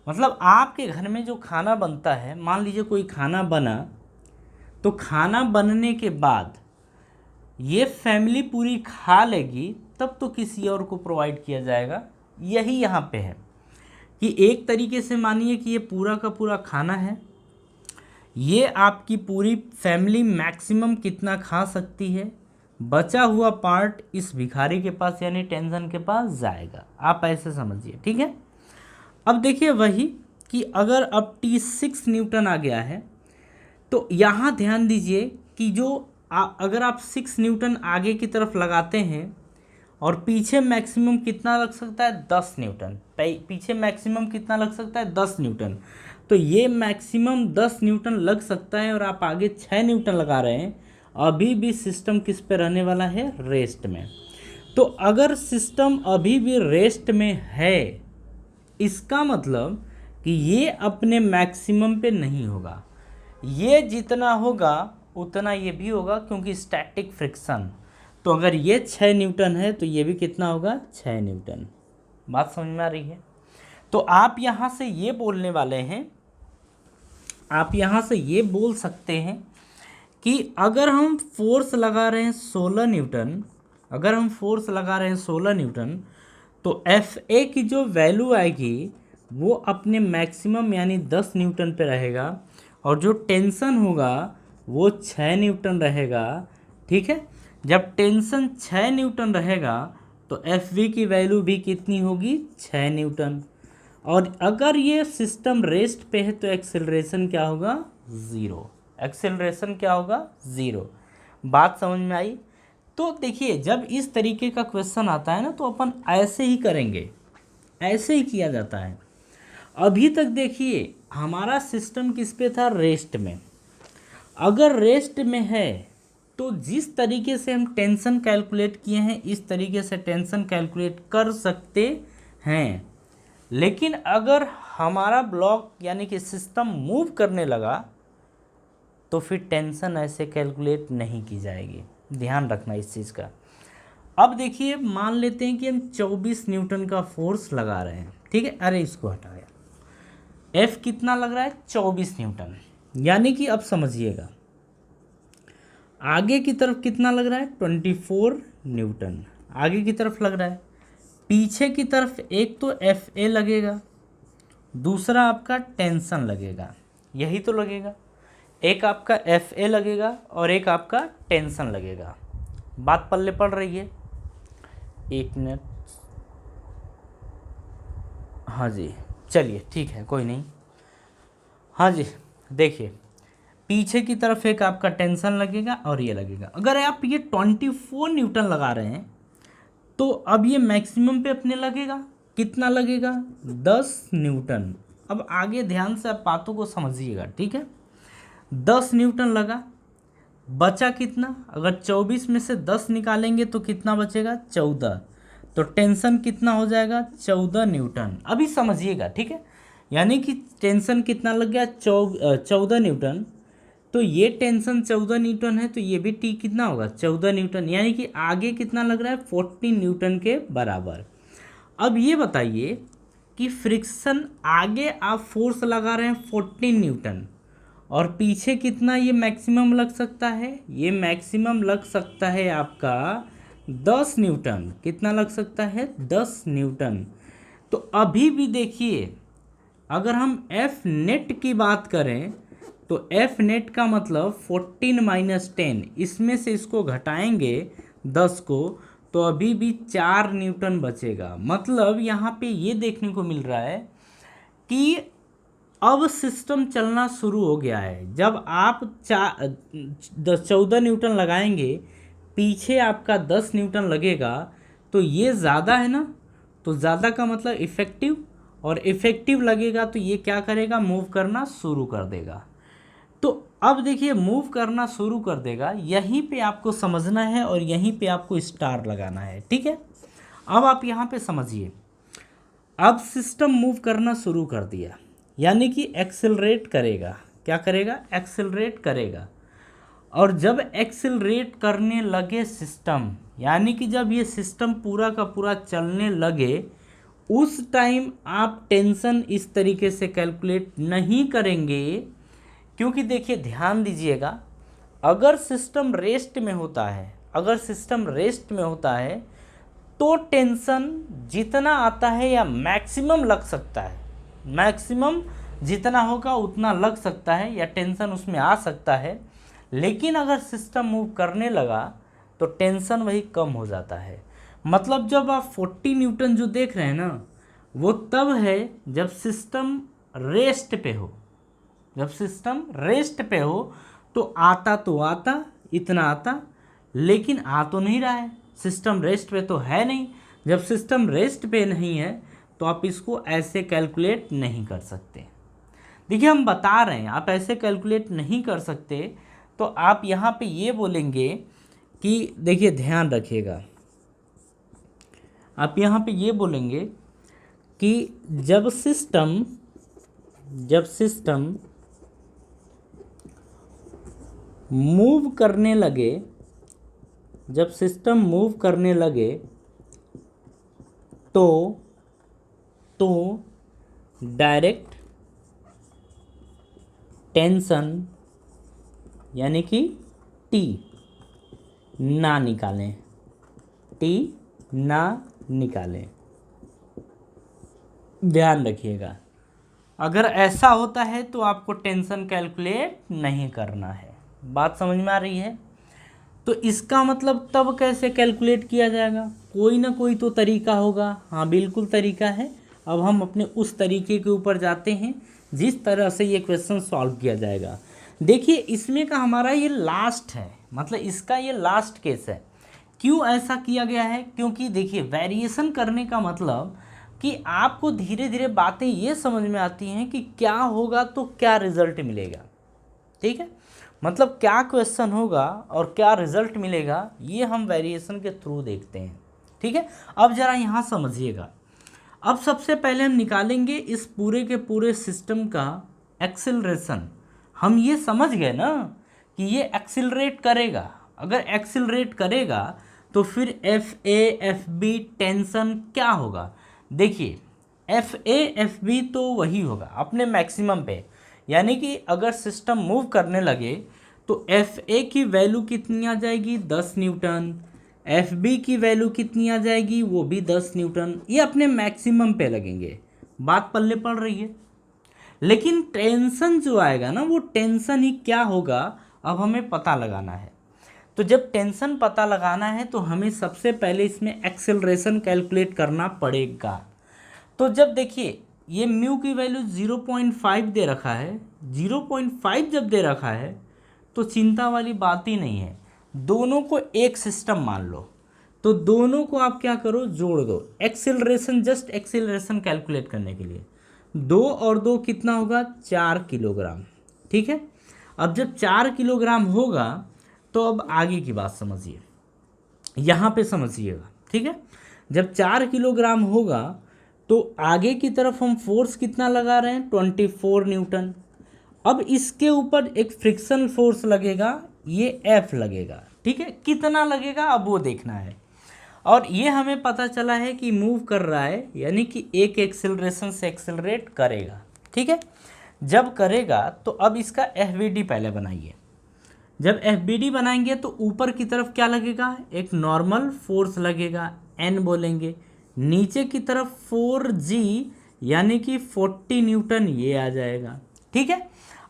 मतलब आपके घर में जो खाना बनता है, मान लीजिए कोई खाना बना, तो खाना बनने के बाद ये फैमिली पूरी खा लेगी तब तो किसी और को प्रोवाइड किया जाएगा। यही यहाँ पे है कि एक तरीके से मानिए कि ये पूरा का पूरा खाना है, ये आपकी पूरी फैमिली मैक्सिमम कितना खा सकती है, बचा हुआ पार्ट इस भिखारी के पास यानी टेंशन के पास जाएगा। आप ऐसे समझिए, ठीक है। अब देखिए वही कि अगर अब T6 न्यूटन आ गया है तो यहाँ ध्यान दीजिए कि जो अगर आप 6 न्यूटन आगे की तरफ लगाते हैं और पीछे मैक्सिमम कितना लग सकता है? 10 न्यूटन। पीछे मैक्सिमम कितना लग सकता है? 10 न्यूटन। तो ये मैक्सिमम 10 न्यूटन लग सकता है और आप आगे 6 न्यूटन लगा रहे हैं, अभी भी सिस्टम किस पे रहने वाला है? रेस्ट में। तो अगर सिस्टम अभी भी रेस्ट में है, इसका मतलब कि ये अपने मैक्सिमम पे नहीं होगा। ये जितना होगा उतना ये भी होगा, क्योंकि स्टैटिक फ्रिक्शन। तो अगर ये 6 न्यूटन है तो ये भी कितना होगा? 6 न्यूटन। बात समझ में आ रही है? तो आप यहाँ से ये बोलने वाले हैं, आप यहाँ से ये बोल सकते हैं कि अगर हम फोर्स लगा रहे हैं 16 न्यूटन, अगर हम फोर्स लगा रहे हैं 16 न्यूटन, तो Fa की जो वैल्यू आएगी वो अपने मैक्सिमम यानी 10 न्यूटन पे रहेगा, और जो टेंशन होगा वो 6 न्यूटन रहेगा, ठीक है। जब टेंशन 6 न्यूटन रहेगा तो Fv की वैल्यू भी कितनी होगी? 6 न्यूटन। और अगर ये सिस्टम रेस्ट पे है तो एक्सेलरेशन क्या होगा? 0। एक्सेलरेशन क्या होगा? 0। बात समझ में आई? तो देखिए जब इस तरीके का क्वेश्चन आता है ना तो अपन ऐसे ही करेंगे, ऐसे ही किया जाता है। अभी तक देखिए हमारा सिस्टम किस पे था? रेस्ट में। अगर रेस्ट में है तो जिस तरीके से हम टेंशन कैलकुलेट किए हैं इस तरीके से टेंशन कैलकुलेट कर सकते हैं, लेकिन अगर हमारा ब्लॉक यानी कि सिस्टम मूव करने लगा तो फिर टेंशन ऐसे कैलकुलेट नहीं की जाएगी। ध्यान रखना इस चीज़ का। अब देखिए मान लेते हैं कि हम 24 न्यूटन का फोर्स लगा रहे हैं, ठीक है। अरे इसको हटाया, F कितना लग रहा है? 24 न्यूटन। यानी कि अब समझिएगा आगे की तरफ कितना लग रहा है? 24 न्यूटन आगे की तरफ लग रहा है। पीछे की तरफ एक तो Fa लगेगा, दूसरा आपका टेंशन लगेगा, यही तो लगेगा। एक आपका Fa लगेगा और एक आपका टेंशन लगेगा, बात पल्ले पड़ रही है? 1 मिनट। हाँ जी, चलिए ठीक है, कोई नहीं। हाँ जी, देखिए पीछे की तरफ एक आपका टेंशन लगेगा और ये लगेगा। अगर आप ये 24 न्यूटन लगा रहे हैं तो अब ये मैक्सिमम पे अपने लगेगा, कितना लगेगा? 10 न्यूटन। अब आगे ध्यान से आप बातों को समझिएगा, ठीक है। 10 न्यूटन लगा, बचा कितना? अगर 24 में से 10 निकालेंगे तो कितना बचेगा? 14। तो टेंशन कितना हो जाएगा? 14 न्यूटन। अभी समझिएगा, ठीक है। यानी कि टेंशन कितना लग गया? 14 न्यूटन। तो ये टेंशन 14 न्यूटन है, तो ये भी टी कितना होगा? 14 न्यूटन। यानी कि आगे कितना लग रहा है? 14 न्यूटन के बराबर। अब ये बताइए कि फ्रिक्शन आगे आप फोर्स लगा रहे हैं 14 न्यूटन, और पीछे कितना ये मैक्सिमम लग सकता है? ये मैक्सिमम लग सकता है आपका 10 न्यूटन। कितना लग सकता है? 10 न्यूटन। तो अभी भी देखिए, अगर हम एफ नेट की बात करें तो एफ नेट का मतलब 14 माइनस 10, इसमें से इसको घटाएंगे 10 को, तो अभी भी 4 न्यूटन बचेगा। मतलब यहाँ पे ये देखने को मिल रहा है कि अब सिस्टम चलना शुरू हो गया है। जब आप 14 न्यूटन लगाएंगे, पीछे आपका 10 न्यूटन लगेगा, तो ये ज़्यादा है ना, तो ज़्यादा का मतलब इफ़ेक्टिव, और इफ़ेक्टिव लगेगा तो ये क्या करेगा? मूव करना शुरू कर देगा। तो अब देखिए मूव करना शुरू कर देगा, यहीं पे आपको समझना है और यहीं पे आपको स्टार लगाना है, ठीक है। अब आप यहाँ पे समझिए, अब सिस्टम मूव करना शुरू कर दिया, यानी कि एक्सेलरेट करेगा। क्या करेगा? एक्सेलरेट करेगा। और जब एक्सेलरेट करने लगे सिस्टम, यानी कि जब ये सिस्टम पूरा का पूरा चलने लगे, उस टाइम आप टेंशन इस तरीके से कैलकुलेट नहीं करेंगे, क्योंकि देखिए ध्यान दीजिएगा, अगर सिस्टम रेस्ट में होता है, अगर सिस्टम रेस्ट में होता है तो टेंशन जितना आता है या मैक्सिमम लग सकता है, मैक्सिमम जितना होगा उतना लग सकता है या टेंशन उसमें आ सकता है। लेकिन अगर सिस्टम मूव करने लगा तो टेंशन वही कम हो जाता है। मतलब जब आप 40 न्यूटन जो देख रहे हैं ना, वो तब है जब सिस्टम रेस्ट पे हो। जब सिस्टम रेस्ट पे हो तो आता इतना आता, लेकिन आ तो नहीं रहा है, सिस्टम रेस्ट पे तो है नहीं। जब सिस्टम रेस्ट पे नहीं है तो आप इसको ऐसे कैलकुलेट नहीं कर सकते। देखिए हम बता रहे हैं, आप ऐसे कैलकुलेट नहीं कर सकते, तो आप यहाँ पे ये बोलेंगे कि देखिए ध्यान रखिएगा, आप यहाँ पे ये बोलेंगे कि जब सिस्टम मूव करने लगे, जब सिस्टम मूव करने लगे तो डायरेक्ट टेंशन यानी कि टी ना निकालें, टी ना निकालें। ध्यान रखिएगा, अगर ऐसा होता है तो आपको टेंशन कैलकुलेट नहीं करना है। बात समझ में आ रही है? तो इसका मतलब तब कैसे कैलकुलेट किया जाएगा? कोई ना कोई तो तरीका होगा। हाँ बिल्कुल तरीका है। अब हम अपने उस तरीके के ऊपर जाते हैं जिस तरह से ये क्वेश्चन सॉल्व किया जाएगा। देखिए इसमें का हमारा ये लास्ट है, मतलब इसका ये लास्ट केस है। क्यों ऐसा किया गया है? क्योंकि देखिए वेरिएशन करने का मतलब कि आपको धीरे धीरे बातें ये समझ में आती हैं कि क्या होगा तो क्या रिजल्ट मिलेगा, ठीक है। मतलब क्या क्वेश्चन होगा और क्या रिजल्ट मिलेगा, ये हम वेरिएशन के थ्रू देखते हैं, ठीक है। अब जरा यहाँ समझिएगा, अब सबसे पहले हम निकालेंगे इस पूरे के पूरे सिस्टम का एक्सेलरेशन। हम ये समझ गए ना कि ये एक्सेलरेट करेगा। अगर एक्सेलरेट करेगा तो फिर F A F B tension क्या होगा? देखिए एफ ए एफ बी तो वही होगा अपने मैक्सिमम पे, यानी कि अगर सिस्टम मूव करने लगे तो एफ ए की वैल्यू कितनी आ जाएगी? 10 न्यूटन। एफ बी की वैल्यू कितनी आ जाएगी? वो भी 10 न्यूटन। ये अपने मैक्सिमम पे लगेंगे। बात पल्ले पड़ रही है? लेकिन टेंशन जो आएगा ना, वो टेंशन ही क्या होगा, अब हमें पता लगाना है। तो जब टेंशन पता लगाना है तो हमें सबसे पहले इसमें एक्सेलरेशन कैलकुलेट करना पड़ेगा। तो जब देखिए ये म्यू की वैल्यू 0.5 दे रखा है, 0.5 जब दे रखा है तो चिंता वाली बात ही नहीं है, दोनों को एक सिस्टम मान लो। तो दोनों को आप क्या करो, जोड़ दो। एक्सेलरेशन, जस्ट एक्सेलरेशन कैलकुलेट करने के लिए 2 और 2 कितना होगा, 4 किलोग्राम। ठीक है, अब जब 4 किलोग्राम होगा तो अब आगे की बात समझिए, यहाँ पे समझिएगा। ठीक है, जब 4 किलोग्राम होगा तो आगे की तरफ हम फोर्स कितना लगा रहे हैं, 24 न्यूटन। अब इसके ऊपर एक फ्रिक्शन फोर्स लगेगा, ये F लगेगा। ठीक है, कितना लगेगा अब वो देखना है। और ये हमें पता चला है कि मूव कर रहा है, यानी कि एक एक्सेलरेशन से एक्सेलरेट करेगा। ठीक है, जब करेगा तो अब इसका FBD पहले बनाइए। जब FBD बनाएंगे तो ऊपर की तरफ क्या लगेगा, एक नॉर्मल फोर्स लगेगा, N बोलेंगे। नीचे की तरफ 4G यानी कि 40 न्यूटन ये आ जाएगा। ठीक है,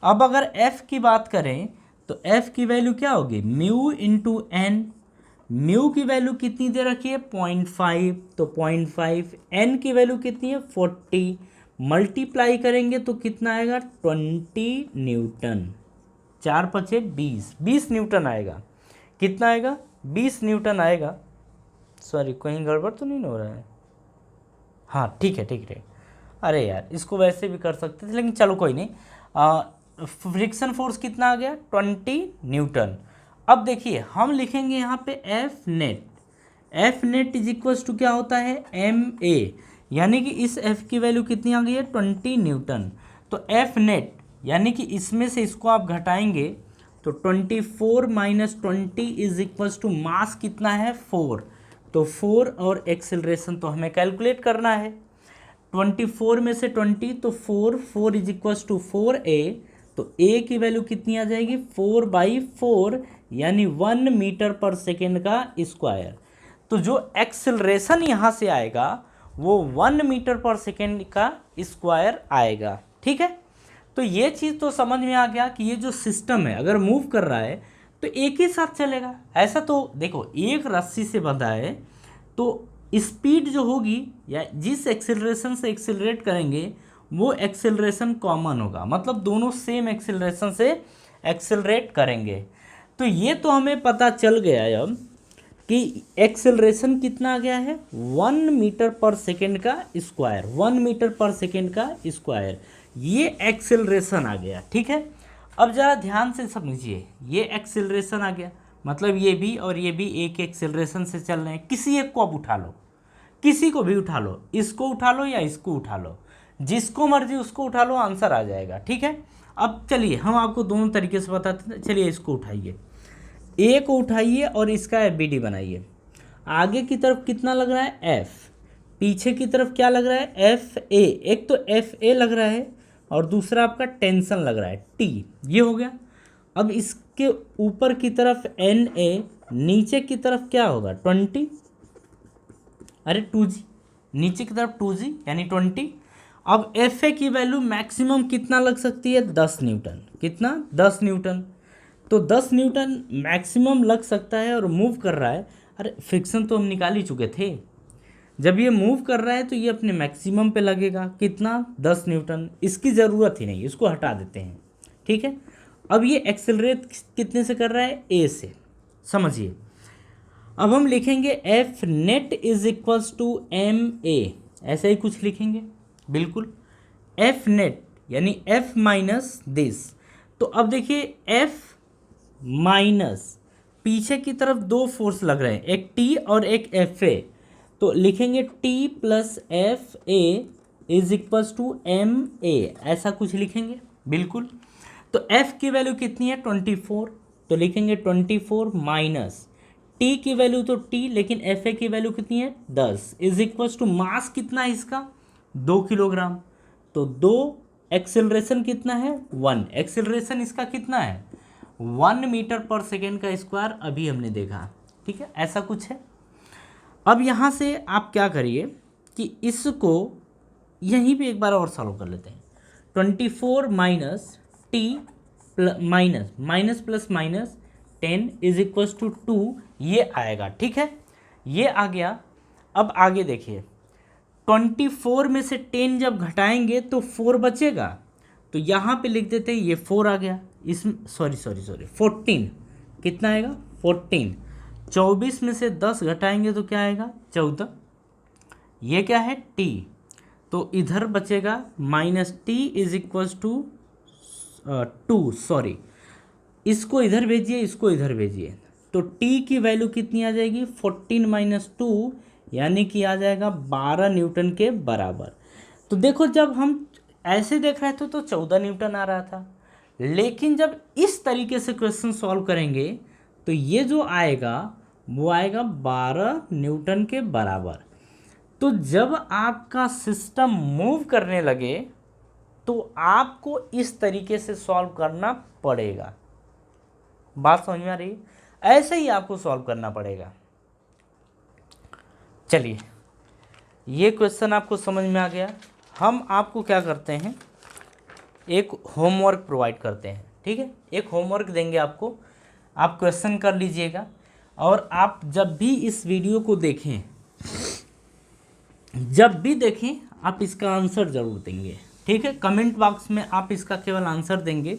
अब अगर F की बात करें तो F की वैल्यू क्या होगी, म्यू इंटू N। म्यू की वैल्यू कितनी दे रखी है, 0.5, तो 0.5। N की वैल्यू कितनी है, 40। मल्टीप्लाई करेंगे तो कितना आएगा, 20 न्यूटन। 4 पचे 20, 20 न्यूटन आएगा। कितना आएगा, 20 न्यूटन आएगा। सॉरी, कहीं गड़बड़ तो नहीं हो रहा है। हाँ ठीक है, ठीक है। अरे यार, इसको वैसे भी कर सकते थे, लेकिन चलो कोई नहीं। फ्रिक्शन फोर्स कितना आ गया, 20 न्यूटन। अब देखिए हम लिखेंगे यहाँ पे F net. F net is equals to क्या होता है, एम ए, यानी कि इस एफ की वैल्यू कितनी आ गई है, 20 न्यूटन। तो एफ नेट यानी कि इसमें से इसको आप घटाएंगे तो 24 minus 20 is equals to mass कितना है, 4। तो 4 और एक्सेलरेशन तो हमें कैलकुलेट करना है। 24 में से 20 तो 4 इज इक्वल्स टू 4a। तो a की वैल्यू कितनी आ जाएगी, 4/4 यानी 1 मीटर पर सेकेंड का स्क्वायर। तो जो एक्सेलरेशन यहाँ से आएगा वो 1 मीटर पर सेकेंड का स्क्वायर आएगा। ठीक है, तो ये चीज़ तो समझ में आ गया कि ये जो सिस्टम है अगर मूव कर रहा है तो एक ही साथ चलेगा। ऐसा तो देखो, एक रस्सी से बंधा है तो स्पीड जो होगी या जिस एक्सेलरेशन से एक्सेलरेट करेंगे वो एक्सेलरेशन कॉमन होगा, मतलब दोनों सेम एक्सेलरेशन से एक्सेलरेट करेंगे। तो ये तो हमें पता चल गया है अब कि एक्सेलरेशन कितना आ गया है, 1 मीटर पर सेकेंड का स्क्वायर। 1 मीटर पर सेकेंड का स्क्वायर, ये एक्सेलरेशन आ गया। ठीक है, अब ज़रा ध्यान से समझिए, ये एक्सेलरेशन आ गया, मतलब ये भी और ये भी एक एक्सेलरेशन से चल रहे हैं। किसी एक को अब उठा लो, किसी को भी उठा लो, इसको उठा लो या इसको उठा लो, जिसको मर्जी उसको उठा लो, आंसर आ जाएगा। ठीक है, अब चलिए हम आपको दोनों तरीके से बताते हैं। चलिए इसको उठाइए, ए को उठाइए और इसका FBD बनाइए। आगे की तरफ कितना लग रहा है, F। पीछे की तरफ क्या लग रहा है, FA। एक तो FA लग रहा है और दूसरा आपका टेंशन लग रहा है, T। ये हो गया। अब इसके ऊपर की तरफ NA, नीचे की तरफ क्या होगा, 20, अरे 2G, नीचे की तरफ 2G यानी 20। अब FA की वैल्यू मैक्सिमम कितना लग सकती है, 10 न्यूटन। कितना, 10 न्यूटन। तो 10 न्यूटन मैक्सिमम लग सकता है और मूव कर रहा है। अरे फ्रिक्शन तो हम निकाल ही चुके थे, जब ये मूव कर रहा है तो ये अपने मैक्सिमम पे लगेगा। कितना, 10 न्यूटन। इसकी ज़रूरत ही नहीं, इसको हटा देते हैं। ठीक है, अब ये एक्सेलरेट कितने से कर रहा है, A से। समझिए, अब हम लिखेंगे F net is equals to MA, ऐसा ही कुछ लिखेंगे बिल्कुल। एफ नेट यानी F माइनस दिस। तो अब देखिए F माइनस, पीछे की तरफ दो फोर्स लग रहे हैं, एक T और एक FA। तो लिखेंगे T plus FA is equals to MA, ऐसा कुछ लिखेंगे बिल्कुल। तो F की वैल्यू कितनी है, 24। तो लिखेंगे 24 माइनस T की वैल्यू तो T, लेकिन FA की वैल्यू कितनी है, 10 इज इक्वल्स टू मास कितना है इसका, 2 किलोग्राम। तो 2, एक्सेलरेशन कितना है, 1। एक्सेलरेशन इसका कितना है, 1 मीटर पर सेकेंड का स्क्वायर, अभी हमने देखा। ठीक है, ऐसा कुछ है। अब यहाँ से आप क्या करिए कि इसको यहीं पे एक बार और सॉल्व कर लेते हैं। 24 minus T minus minus plus minus 10 is equals to 2 ये आएगा, ठीक है, ये आ गया। अब आगे देखिए 24 में से 10 जब घटाएंगे तो 4 बचेगा, तो यहाँ पे लिख देते हैं ये 4 आ गया। इसमें सॉरी 14 कितना आएगा 14। 24 में से 10 घटाएंगे तो क्या आएगा 14। ये क्या है t, तो इधर बचेगा -t is equals to 2, sorry इसको इधर भेजिए, इसको इधर भेजिए, तो t की वैल्यू कितनी आ जाएगी 14 - 2 यानी कि आ जाएगा 12 न्यूटन के बराबर। तो देखो जब हम ऐसे देख रहे थे तो 14 न्यूटन आ रहा था, लेकिन जब इस तरीके से क्वेश्चन सॉल्व करेंगे तो ये जो आएगा वो आएगा 12 न्यूटन के बराबर। तो जब आपका सिस्टम मूव करने लगे तो आपको इस तरीके से सॉल्व करना पड़ेगा। बात समझ में आ रही है? ऐसे ही आपको सॉल्व करना पड़ेगा। चलिए ये क्वेश्चन आपको समझ में आ गया। हम आपको क्या करते हैं, एक होमवर्क प्रोवाइड करते हैं, ठीक है, एक होमवर्क देंगे आपको, आप क्वेश्चन कर लीजिएगा और आप जब भी इस वीडियो को देखें, जब भी देखें आप इसका आंसर ज़रूर देंगे, ठीक है। कमेंट बॉक्स में आप इसका केवल आंसर देंगे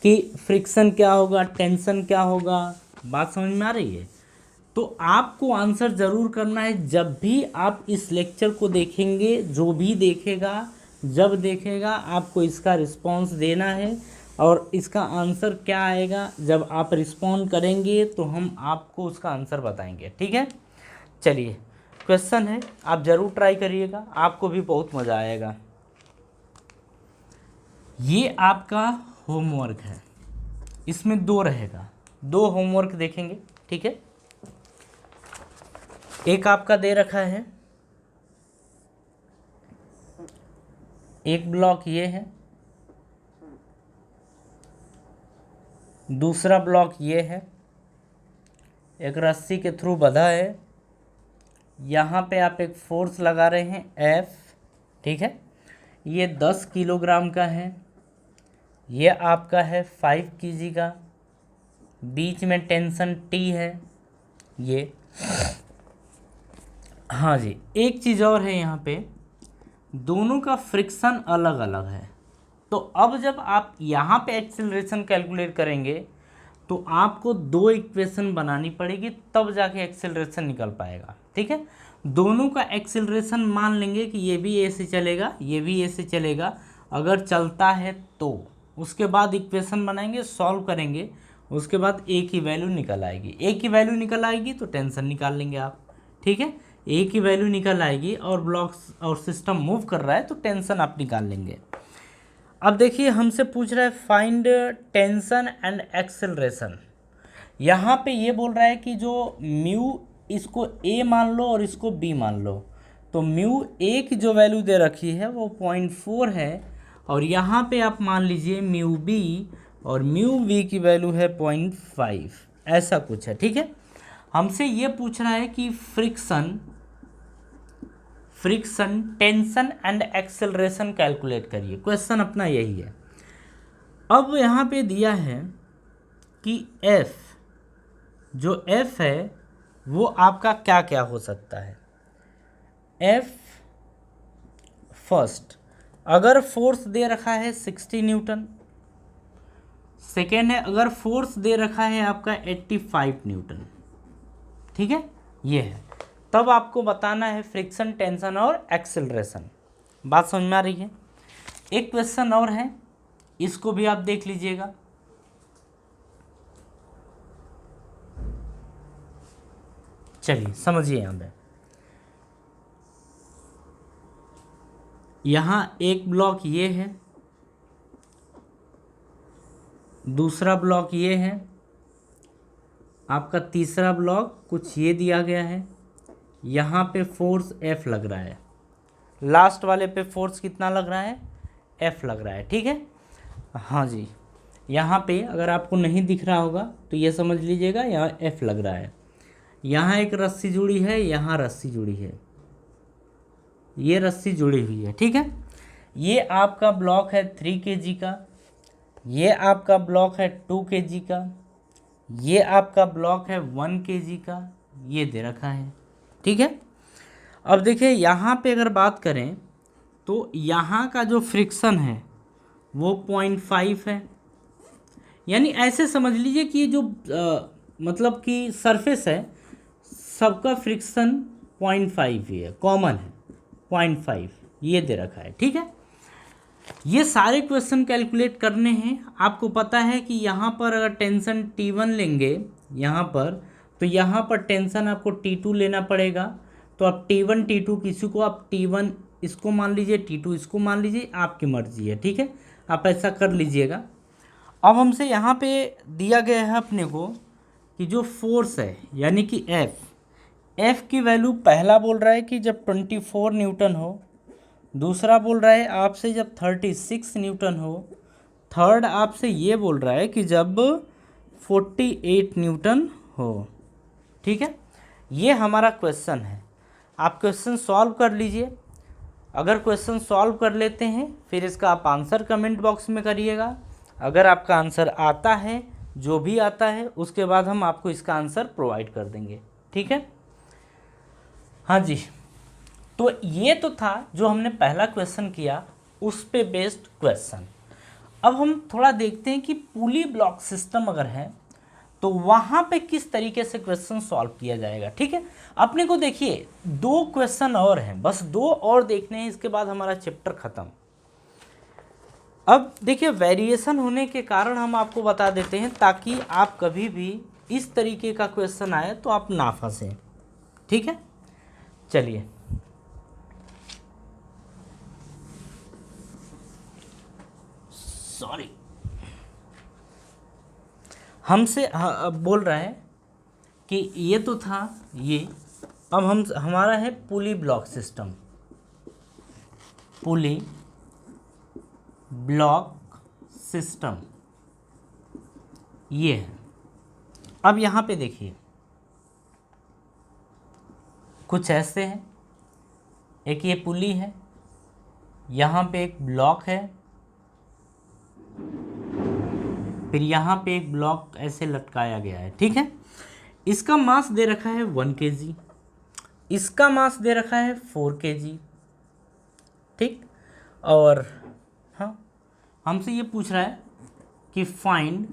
कि फ्रिक्शन क्या होगा, टेंशन क्या होगा। बात समझ में आ रही है? तो आपको आंसर ज़रूर करना है। जब भी आप इस लेक्चर को देखेंगे, जो भी देखेगा जब देखेगा आपको इसका रिस्पांस देना है और इसका आंसर क्या आएगा जब आप रिस्पॉन्ड करेंगे तो हम आपको उसका आंसर बताएंगे, ठीक है। चलिए क्वेश्चन है, आप ज़रूर ट्राई करिएगा, आपको भी बहुत मज़ा आएगा। ये आपका होमवर्क है, इसमें 2 रहेगा, 2 होमवर्क देखेंगे, ठीक है। एक आपका दे रखा है, एक ब्लॉक ये है, दूसरा ब्लॉक ये है, एक रस्सी के थ्रू बंधा है, यहाँ पे आप एक फोर्स लगा रहे हैं F, ठीक है, ये 10 किलोग्राम का है, ये आपका है 5 kg का, बीच में टेंशन T है ये। हाँ जी, एक चीज़ और है, यहाँ पे दोनों का फ्रिक्शन अलग अलग है। तो अब जब आप यहाँ पे एक्सेलरेशन कैलकुलेट करेंगे तो आपको 2 इक्वेशन बनानी पड़ेगी, तब जाके एक्सेलरेशन निकल पाएगा, ठीक है। दोनों का एक्सेलरेशन मान लेंगे कि ये भी ए से चलेगा, ये भी ए से चलेगा, अगर चलता है तो उसके बाद इक्वेशन बनाएंगे, सॉल्व करेंगे, उसके बाद ए की वैल्यू निकल आएगी। ए की वैल्यू निकल आएगी तो टेंशन निकाल लेंगे आप, ठीक है। ए की वैल्यू निकल आएगी और ब्लॉक्स और सिस्टम मूव कर रहा है तो टेंशन आप निकाल लेंगे। अब देखिए हमसे पूछ रहा है फाइंड टेंशन एंड एक्सेलरेशन। यहाँ पे ये बोल रहा है कि जो म्यू, इसको ए मान लो और इसको बी मान लो, तो म्यू ए की जो वैल्यू दे रखी है वो 0.4 है और यहाँ पे आप मान लीजिए म्यू बी और म्यू बी की वैल्यू है 0.5, ऐसा कुछ है, ठीक है। हमसे ये पूछ रहा है कि friction tension and acceleration calculate करिए। क्वेश्चन अपना यही है। अब यहाँ पे दिया है कि F, जो F है वो आपका क्या क्या हो सकता है। F फर्स्ट, अगर फोर्स दे रखा है 60 न्यूटन, सेकेंड है अगर फोर्स दे रखा है आपका 85 न्यूटन, ठीक है, ये है। तब आपको बताना है फ्रिक्शन, टेंशन और एक्सेलरेशन। बात समझ में आ रही है? एक क्वेश्चन और है, इसको भी आप देख लीजिएगा। चलिए समझिए, यहाँ एक ब्लॉक ये है, दूसरा ब्लॉक ये है, आपका तीसरा ब्लॉक कुछ ये दिया गया है, यहाँ पे फोर्स F लग रहा है, लास्ट वाले पे फोर्स कितना लग रहा है, F लग रहा है, ठीक है। हाँ जी, यहाँ पे अगर आपको नहीं दिख रहा होगा तो ये समझ लीजिएगा, यहाँ F लग रहा है, यहाँ एक रस्सी जुड़ी है, यहाँ रस्सी जुड़ी है, ये रस्सी जुड़ी हुई है, ठीक है। ये आपका ब्लॉक है 3 kg का, ये आपका ब्लॉक है 2 kg का, ये आपका ब्लॉक है 1 kg का, ये दे रखा है, ठीक है। अब देखिए यहाँ पे अगर बात करें तो यहाँ का जो फ्रिक्शन है वो 0.5 है, यानी ऐसे समझ लीजिए कि ये जो मतलब कि सरफेस है सबका फ्रिक्शन 0.5 ही है, कॉमन है 0.5, ये दे रखा है, ठीक है। ये सारे क्वेश्चन कैलकुलेट करने हैं। आपको पता है कि यहाँ पर अगर टेंशन T1 लेंगे यहाँ पर, तो यहाँ पर टेंशन आपको T2 लेना पड़ेगा। तो आप T1 T2 किसी को आप T1 इसको मान लीजिए, T2 इसको मान लीजिए, आपकी मर्जी है, ठीक है, आप ऐसा कर लीजिएगा। अब हमसे यहाँ पे दिया गया है अपने को कि जो फोर्स है यानी कि F की वैल्यू पहला बोल रहा है कि जब 24 न्यूटन हो, दूसरा बोल रहा है आपसे जब 36 न्यूटन हो, थर्ड आपसे ये बोल रहा है कि जब 48 न्यूटन हो, ठीक है। ये हमारा क्वेश्चन है। आप क्वेश्चन सॉल्व कर लीजिए। अगर क्वेश्चन सॉल्व कर लेते हैं फिर इसका आप आंसर कमेंट बॉक्स में करिएगा। अगर आपका आंसर आता है, जो भी आता है, उसके बाद हम आपको इसका आंसर प्रोवाइड कर देंगे, ठीक है। हाँ जी, तो ये तो था जो हमने पहला क्वेश्चन किया, उस पे बेस्ड क्वेश्चन। अब हम थोड़ा देखते हैं कि पुली ब्लॉक सिस्टम अगर है तो वहाँ पे किस तरीके से क्वेश्चन सॉल्व किया जाएगा, ठीक है। अपने को देखिए 2 क्वेश्चन और हैं, बस 2 और देखने हैं, इसके बाद हमारा चैप्टर ख़त्म। अब देखिए वेरिएशन होने के कारण हम आपको बता देते हैं ताकि आप कभी भी इस तरीके का क्वेश्चन आए तो आप ना फंसें, ठीक है। चलिए सॉरी, हमसे बोल रहा है कि ये तो था ये। अब हमारा है पुली ब्लॉक सिस्टम, पुली ब्लॉक सिस्टम ये है। अब यहाँ पे देखिए कुछ ऐसे है, एक ये पुली है, यहाँ पे एक ब्लॉक है, फिर यहाँ पे एक ब्लॉक ऐसे लटकाया गया है, ठीक है। इसका मास दे रखा है 1 kg, इसका मास दे रखा है 4 kg, ठीक। और हाँ, हमसे ये पूछ रहा है कि find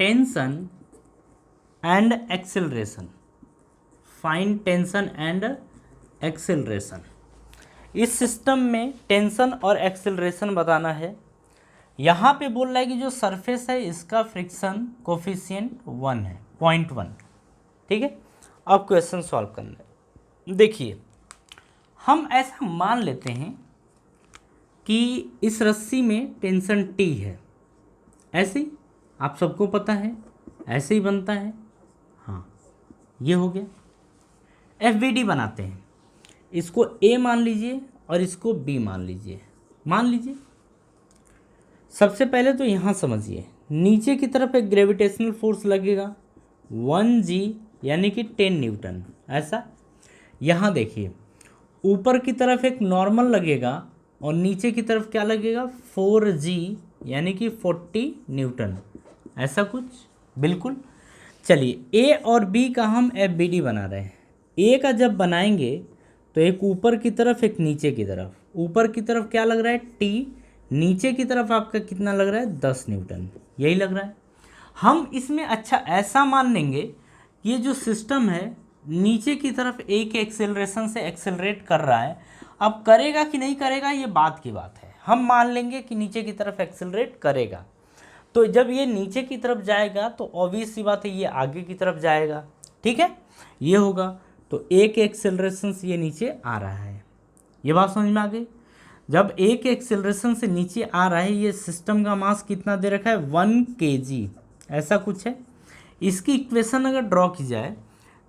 tension and acceleration, find tension and acceleration. इस सिस्टम में टेंशन और एक्सेलरेशन बताना है। यहाँ पे बोल रहा है कि जो सरफेस है इसका फ्रिक्शन कोफिशिएंट 1 है, 0.1, ठीक है। अब क्वेश्चन सॉल्व करना है। देखिए हम ऐसा मान लेते हैं कि इस रस्सी में टेंशन T है, ऐसे ही आप सबको पता है, ऐसे ही बनता है। हाँ, ये हो गया। FBD बनाते हैं, इसको A मान लीजिए और इसको B मान लीजिए। मान लीजिए सबसे पहले तो यहाँ समझिए, नीचे की तरफ एक ग्रेविटेशनल फोर्स लगेगा 1G यानी कि 10 न्यूटन, ऐसा। यहाँ देखिए ऊपर की तरफ एक नॉर्मल लगेगा और नीचे की तरफ क्या लगेगा 4G यानी कि 40 न्यूटन, ऐसा कुछ, बिल्कुल। चलिए A और B का हम FBD बना रहे हैं। A का जब बनाएंगे तो एक ऊपर की तरफ एक नीचे की तरफ, ऊपर की तरफ क्या लग रहा है T, नीचे की तरफ आपका कितना लग रहा है 10 न्यूटन, यही लग रहा है। हम इसमें अच्छा ऐसा मान लेंगे कि ये जो सिस्टम है नीचे की तरफ एक एक्सेलरेशन से एक्सेलरेट कर रहा है। अब करेगा कि नहीं करेगा ये बात की बात है, हम मान लेंगे कि नीचे की तरफ एक्सेलरेट करेगा। तो जब ये नीचे की तरफ जाएगा तो ऑब्वियस सी बात है ये आगे की तरफ जाएगा, ठीक है, ये होगा। तो एक एक्सेलरेशन से ये नीचे आ रहा है, ये बात समझ में आ गई। जब एक एक्सेलरेशन से नीचे आ रहा है, ये सिस्टम का मास कितना दे रखा है 1 kg, ऐसा कुछ है। इसकी इक्वेशन अगर ड्रॉ की जाए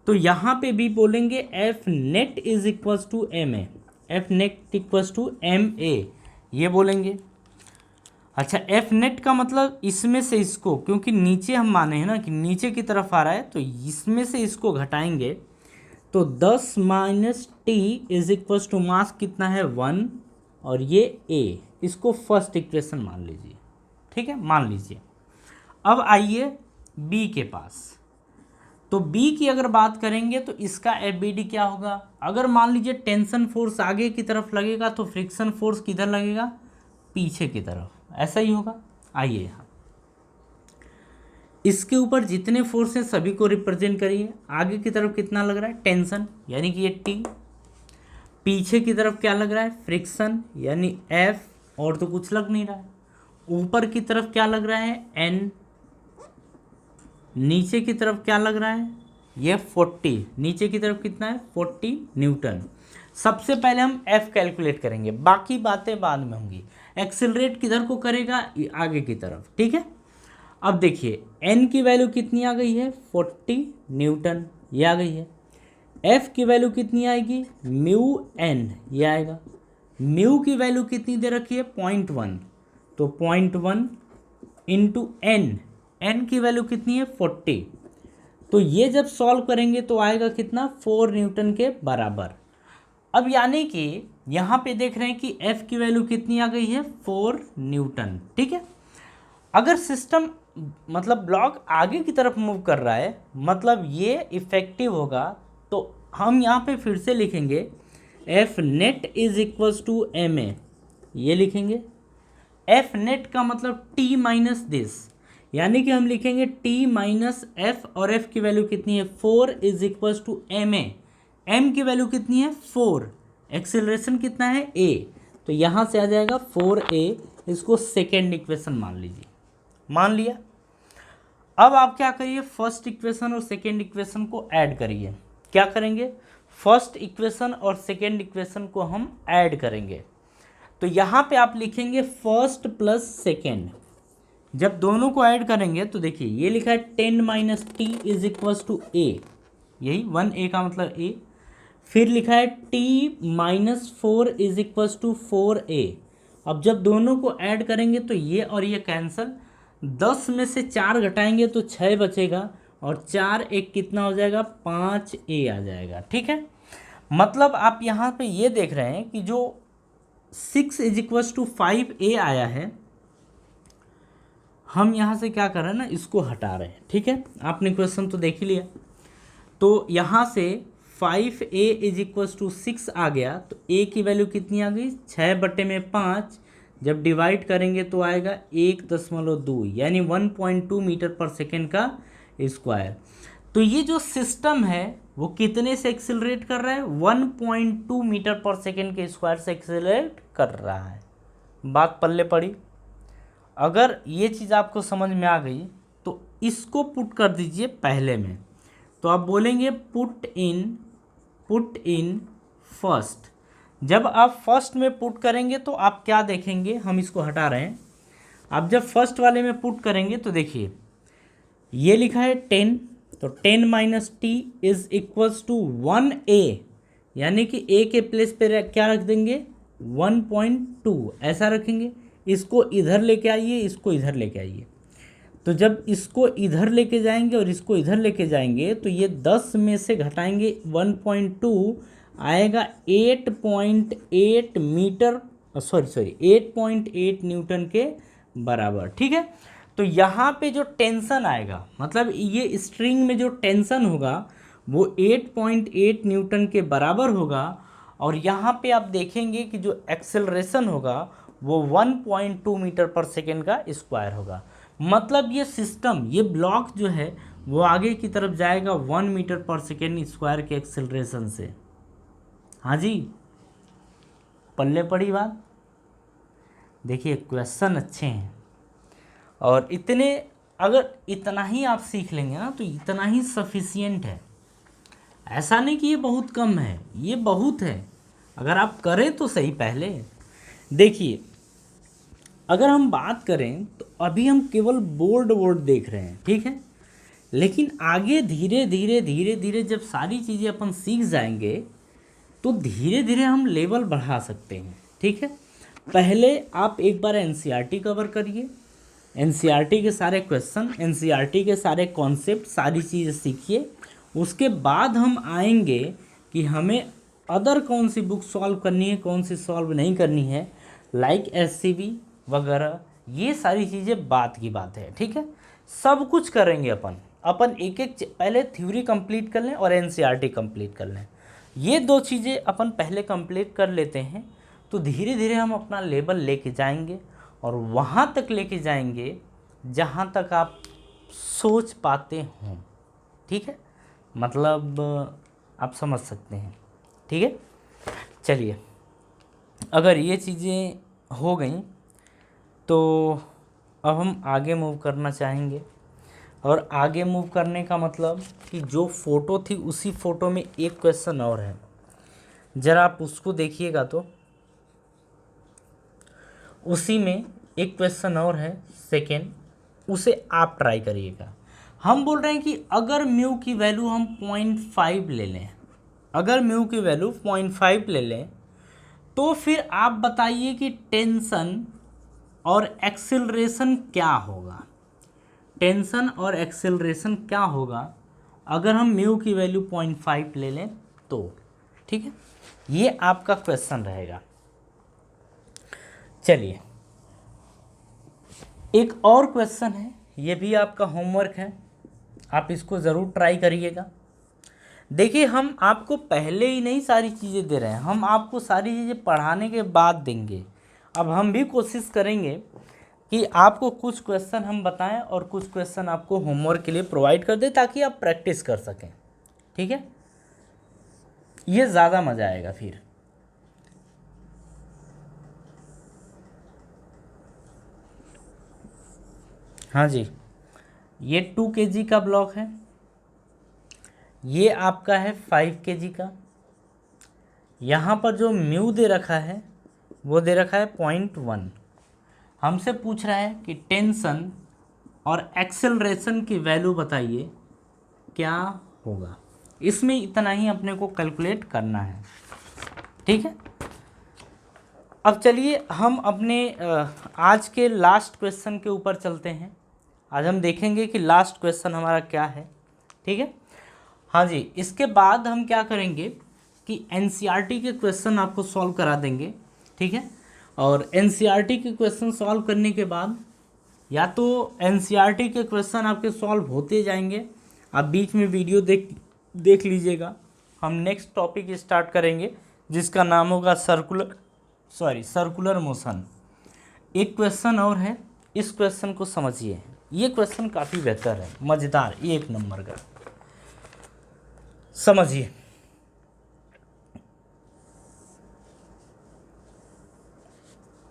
तो यहाँ पे भी बोलेंगे F net is equals to MA, F net equals to MA, ये बोलेंगे। अच्छा F नेट का मतलब इसमें से इसको, क्योंकि नीचे हम माने हैं ना कि नीचे की तरफ आ रहा है, तो इसमें से इसको घटाएंगे तो 10 - T is equals to mass कितना है 1 और ये A, इसको फर्स्ट इक्वेशन मान लीजिए, ठीक है, मान लीजिए। अब आइए बी के पास। तो बी की अगर बात करेंगे तो इसका FBD क्या होगा, अगर मान लीजिए टेंशन फोर्स आगे की तरफ लगेगा तो फ्रिक्शन फोर्स किधर लगेगा, पीछे की तरफ, ऐसा ही होगा। आइए यहाँ इसके ऊपर जितने फोर्स हैं सभी को रिप्रेजेंट करिए। आगे की तरफ कितना लग रहा है, टेंशन, यानी कि ये T। पीछे की तरफ क्या लग रहा है, फ्रिक्शन, यानी F, और तो कुछ लग नहीं रहा है। ऊपर की तरफ क्या लग रहा है, N। नीचे की तरफ क्या लग रहा है, ये 40, नीचे की तरफ कितना है, 40 न्यूटन। सबसे पहले हम F कैलकुलेट करेंगे, बाकी बातें बाद में होंगी। एक्सेलरेट किधर को करेगा, आगे की तरफ, ठीक है। अब देखिए N की वैल्यू कितनी आ गई है, 40 न्यूटन, ये आ गई है। F की वैल्यू कितनी आएगी, म्यू N, ये आएगा। म्यू की वैल्यू कितनी दे रखी है, 0.1, तो 0.1 इंटू N की वैल्यू कितनी है, 40। तो ये जब सॉल्व करेंगे तो आएगा कितना, 4 न्यूटन के बराबर। अब यानी कि यहाँ पे देख रहे हैं कि F की वैल्यू कितनी आ गई है, 4 न्यूटन, ठीक है। अगर सिस्टम मतलब ब्लॉक आगे की तरफ मूव कर रहा है, मतलब ये इफेक्टिव होगा, तो हम यहाँ पे फिर से लिखेंगे F net is equals to MA, ये लिखेंगे। F नेट का मतलब T माइनस दिस, यानी कि हम लिखेंगे T माइनस F, और F की वैल्यू कितनी है, 4 is equals to MA। M की वैल्यू कितनी है, 4, एक्सेलरेशन कितना है, A, तो यहाँ से आ जाएगा 4A। इसको सेकेंड इक्वेशन मान लीजिए, मान लिया। अब आप क्या करिए, फर्स्ट इक्वेशन और सेकेंड इक्वेशन को ऐड करिए। क्या करेंगे, फर्स्ट इक्वेशन और सेकेंड इक्वेशन को हम ऐड करेंगे। तो यहाँ पे आप लिखेंगे फर्स्ट प्लस सेकेंड। जब दोनों को ऐड करेंगे तो देखिए ये लिखा है 10 minus T is equals to A, यही 1A का मतलब A। फिर लिखा है T minus 4 is equals to 4A। अब जब दोनों को ऐड करेंगे तो ये और ये कैंसिल, 10 में से 4 घटाएंगे तो 6 बचेगा, और 4 एक कितना हो जाएगा, 5A आ जाएगा, ठीक है। मतलब आप यहाँ पे ये देख रहे हैं कि जो 6 इज इक्वल्स टू 5A आया है, हम यहाँ से क्या कर रहे हैं ना, इसको हटा रहे हैं, ठीक है। आपने क्वेश्चन तो देख ही लिया। तो यहाँ से 5A इज इक्वल्स टू 6 आ गया, तो A की वैल्यू कितनी आ गई, 6/5। जब डिवाइड करेंगे तो आएगा 1.2, यानी 1.2 मीटर पर सेकेंड का स्क्वायर। तो ये जो सिस्टम है वो कितने से एक्सेलरेट कर रहा है, 1.2 मीटर पर सेकेंड के स्क्वायर से एक्सेलरेट कर रहा है। बात पल्ले पड़ी। अगर ये चीज़ आपको समझ में आ गई तो इसको पुट कर दीजिए पहले में। तो आप बोलेंगे पुट इन फर्स्ट। जब आप फर्स्ट में पुट करेंगे तो आप क्या देखेंगे, हम इसको हटा रहे हैं। आप जब फर्स्ट वाले में पुट करेंगे तो देखिए ये लिखा है 10, तो 10 minus T is equals to 1A, यानी कि A के प्लेस पे क्या रख देंगे, 1.2 ऐसा रखेंगे। इसको इधर लेके आइए, इसको इधर लेके आइए। तो जब इसको इधर लेके जाएंगे और इसको इधर लेके जाएंगे तो ये 10 में से घटाएंगे 1.2, आएगा 8.8 मीटर, सॉरी 8.8 न्यूटन के बराबर, ठीक है। तो यहाँ पे जो टेंशन आएगा, मतलब ये स्ट्रिंग में जो टेंशन होगा वो 8.8 न्यूटन के बराबर होगा, और यहाँ पे आप देखेंगे कि जो एक्सेलरेशन होगा वो 1.2 मीटर पर सेकेंड का स्क्वायर होगा। मतलब ये सिस्टम, ये ब्लॉक जो है वो आगे की तरफ जाएगा 1 मीटर पर सेकेंड स्क्वायर के एक्सेलरेशन से। हाँ जी, पल्ले पड़ी बात। देखिए क्वेश्चन अच्छे हैं, और इतने, अगर इतना ही आप सीख लेंगे ना तो इतना ही सफिशियंट है। ऐसा नहीं कि ये बहुत कम है, ये बहुत है, अगर आप करें तो सही। पहले देखिए, अगर हम बात करें तो अभी हम केवल बोर्ड देख रहे हैं, ठीक है। लेकिन आगे धीरे धीरे जब सारी चीज़ें अपन सीख जाएंगे तो धीरे धीरे हम लेवल बढ़ा सकते हैं, ठीक है। पहले आप एक बार NCERT कवर करिए, NCERT के सारे क्वेश्चन, NCERT के सारे कॉन्सेप्ट, सारी चीज़ें सीखिए। उसके बाद हम आएंगे कि हमें अदर कौन सी बुक सॉल्व करनी है, कौन सी सॉल्व नहीं करनी है, लाइक SCB वगैरह, ये सारी चीज़ें बात की बात है, ठीक है। सब कुछ करेंगे अपन एक एक पहले थ्योरी कंप्लीट कर लें और एनसीईआरटी कंप्लीट कर लें। ये दो चीज़ें अपन पहले कंप्लीट कर लेते हैं तो धीरे धीरे हम अपना लेवल लेके जाएंगे और वहाँ तक लेके जाएंगे जहाँ तक आप सोच पाते हों। ठीक है, मतलब आप समझ सकते हैं। ठीक है, चलिए, अगर ये चीज़ें हो गई तो अब हम आगे मूव करना चाहेंगे। और आगे मूव करने का मतलब कि जो फ़ोटो थी उसी फ़ोटो में एक क्वेश्चन और है, ज़रा आप उसको देखिएगा। तो उसी में एक क्वेश्चन और है सेकेंड, उसे आप ट्राई करिएगा। हम बोल रहे हैं कि अगर म्यू की वैल्यू हम 0.5 ले लें, अगर म्यू की वैल्यू 0.5 ले लें तो फिर आप बताइए कि टेंशन और एक्सेलरेशन क्या होगा। टेंशन और एक्सेलरेशन क्या होगा अगर हम म्यू की वैल्यू 0.5 ले लें तो। ठीक है, ये आपका क्वेश्चन रहेगा। चलिए, एक और क्वेश्चन है, ये भी आपका होमवर्क है, आप इसको ज़रूर ट्राई करिएगा। देखिए, हम आपको पहले ही नहीं सारी चीज़ें दे रहे हैं, हम आपको सारी चीज़ें पढ़ाने के बाद देंगे। अब हम भी कोशिश करेंगे कि आपको कुछ क्वेश्चन हम बताएं और कुछ क्वेश्चन आपको होमवर्क के लिए प्रोवाइड कर दें ताकि आप प्रैक्टिस कर सकें। ठीक है, ये ज़्यादा मज़ा आएगा फिर। हाँ जी, ये 2 kg का ब्लॉक है, ये आपका है 5 kg का। यहाँ पर जो म्यू दे रखा है वो दे रखा है 0.1। हमसे पूछ रहा है कि टेंशन और एक्सेलरेशन की वैल्यू बताइए क्या होगा। इसमें इतना ही अपने को कैलकुलेट करना है। ठीक है, अब चलिए हम अपने आज के लास्ट क्वेश्चन के ऊपर चलते हैं। आज हम देखेंगे कि लास्ट क्वेश्चन हमारा क्या है। ठीक है, हाँ जी, इसके बाद हम क्या करेंगे कि एनसीईआरटी के क्वेश्चन आपको सॉल्व करा देंगे। ठीक है, और एनसीईआरटी के क्वेश्चन सॉल्व करने के बाद या तो एनसीईआरटी के क्वेश्चन आपके सॉल्व होते जाएंगे, आप बीच में वीडियो देख लीजिएगा। हम नेक्स्ट टॉपिक स्टार्ट करेंगे जिसका नाम होगा सर्कुलर मोशन। एक क्वेश्चन और है, इस क्वेश्चन को समझिए, ये क्वेश्चन काफ़ी बेहतर है, मज़ेदार, 1 नंबर का। समझिए,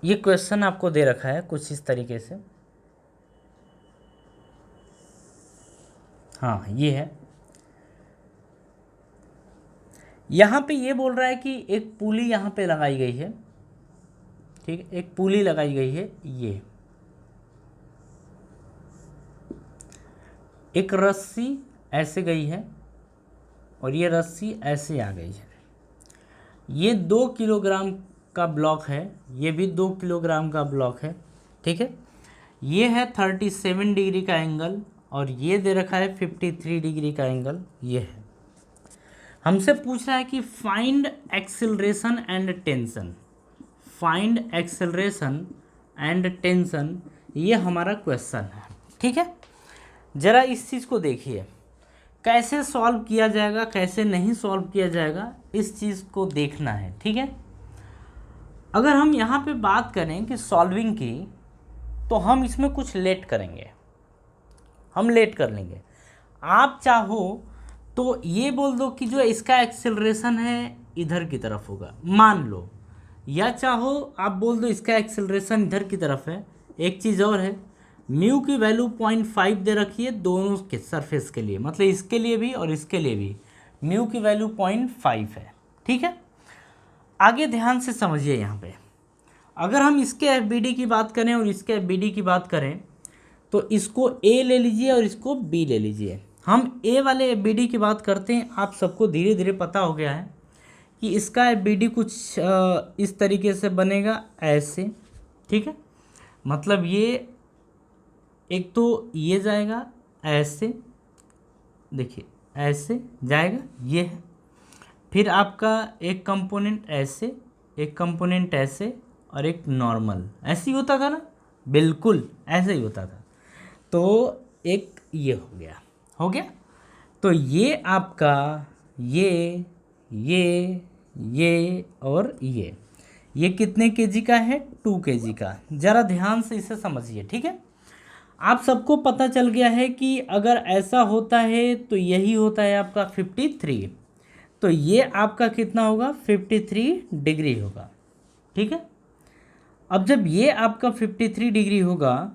ये क्वेश्चन आपको दे रखा है कुछ इस तरीके से। हाँ, ये है, यहाँ पे ये बोल रहा है कि एक पुली यहाँ पे लगाई गई है। ठीक है, एक पुली लगाई गई है, ये एक रस्सी ऐसे गई है और ये रस्सी ऐसे आ गई है। ये 2 किलोग्राम का ब्लॉक है, ये भी 2 किलोग्राम का ब्लॉक है। ठीक है, ये है 37 डिग्री का एंगल और ये दे रखा है 53 डिग्री का एंगल। ये है, हमसे पूछ रहा है कि find acceleration and tension. Find acceleration and tension, ये हमारा क्वेश्चन है। ठीक है, ज़रा इस चीज़ को देखिए, कैसे सॉल्व किया जाएगा कैसे नहीं सॉल्व किया जाएगा, इस चीज़ को देखना है। ठीक है, अगर हम यहाँ पे बात करें कि सॉल्विंग की, तो हम इसमें कुछ लेट करेंगे, हम लेट कर लेंगे। आप चाहो तो ये बोल दो कि जो इसका एक्सेलरेशन है इधर की तरफ होगा, मान लो, या चाहो आप बोल दो इसका एक्सेलरेशन इधर की तरफ है। एक चीज़ और है, म्यू की वैल्यू 0.5 दे रखी है दोनों के सरफेस के लिए, मतलब इसके लिए भी और इसके लिए भी म्यू की वैल्यू 0.5 है। ठीक है, आगे ध्यान से समझिए। यहाँ पे अगर हम इसके एफबीडी की बात करें और इसके एफबीडी की बात करें तो इसको ए ले लीजिए और इसको बी ले लीजिए। हम ए वाले एफबीडी की बात करते हैं, आप सबको धीरे धीरे पता हो गया है कि इसका एफबीडी कुछ इस तरीके से बनेगा, ऐसे। ठीक है, मतलब ये एक तो ये जाएगा ऐसे, देखिए ऐसे जाएगा, ये है। फिर आपका एक कंपोनेंट ऐसे, एक कंपोनेंट ऐसे और एक नॉर्मल, ऐसे ही होता था ना, बिल्कुल ऐसे ही होता था। तो एक ये हो गया। तो ये आपका ये और ये कितने केजी का है? 2 केजी का। ज़रा ध्यान से इसे समझिए, ठीक है। आप सबको पता चल गया है कि अगर ऐसा होता है तो यही होता है आपका 53, तो ये आपका कितना होगा? 53 डिग्री होगा, ठीक है। अब जब ये आपका 53 डिग्री होगा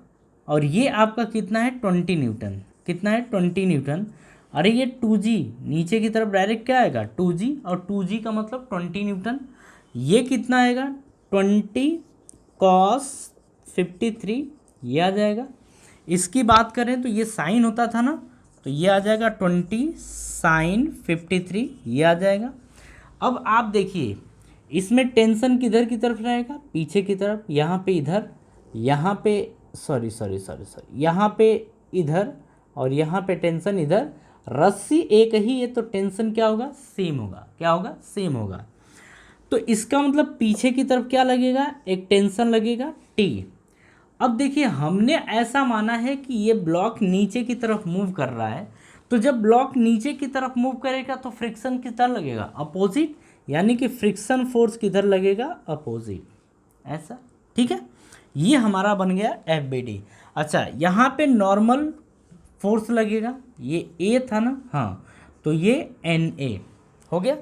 और ये आपका कितना है? 20 न्यूटन। कितना है? 20 न्यूटन। अरे ये 2G नीचे की तरफ डायरेक्ट क्या आएगा? 2G, और 2G का मतलब 20 न्यूटन। ये कितना आएगा? 20 cos 53, ये आ जाएगा। इसकी बात करें तो ये साइन होता था ना, तो ये आ जाएगा 20 sin 53, ये आ जाएगा। अब आप देखिए इसमें टेंशन किधर की तरफ रहेगा? पीछे की तरफ। यहाँ पे इधर, यहाँ पे सॉरी यहाँ पे इधर, और यहाँ पे टेंशन इधर। रस्सी एक ही है तो टेंशन क्या होगा? सेम होगा। क्या होगा? सेम होगा। तो इसका मतलब पीछे की तरफ क्या लगेगा? एक टेंशन लगेगा T। अब देखिए हमने ऐसा माना है कि ये ब्लॉक नीचे की तरफ मूव कर रहा है, तो जब ब्लॉक नीचे की तरफ मूव करेगा तो फ्रिक्शन किधर लगेगा? अपोजिट, यानी कि फ्रिक्शन फोर्स किधर लगेगा? अपोजिट, ऐसा, ठीक है। ये हमारा बन गया FBD। अच्छा, यहाँ पे नॉर्मल फोर्स लगेगा, ये A था ना, हाँ, तो ये NA हो गया।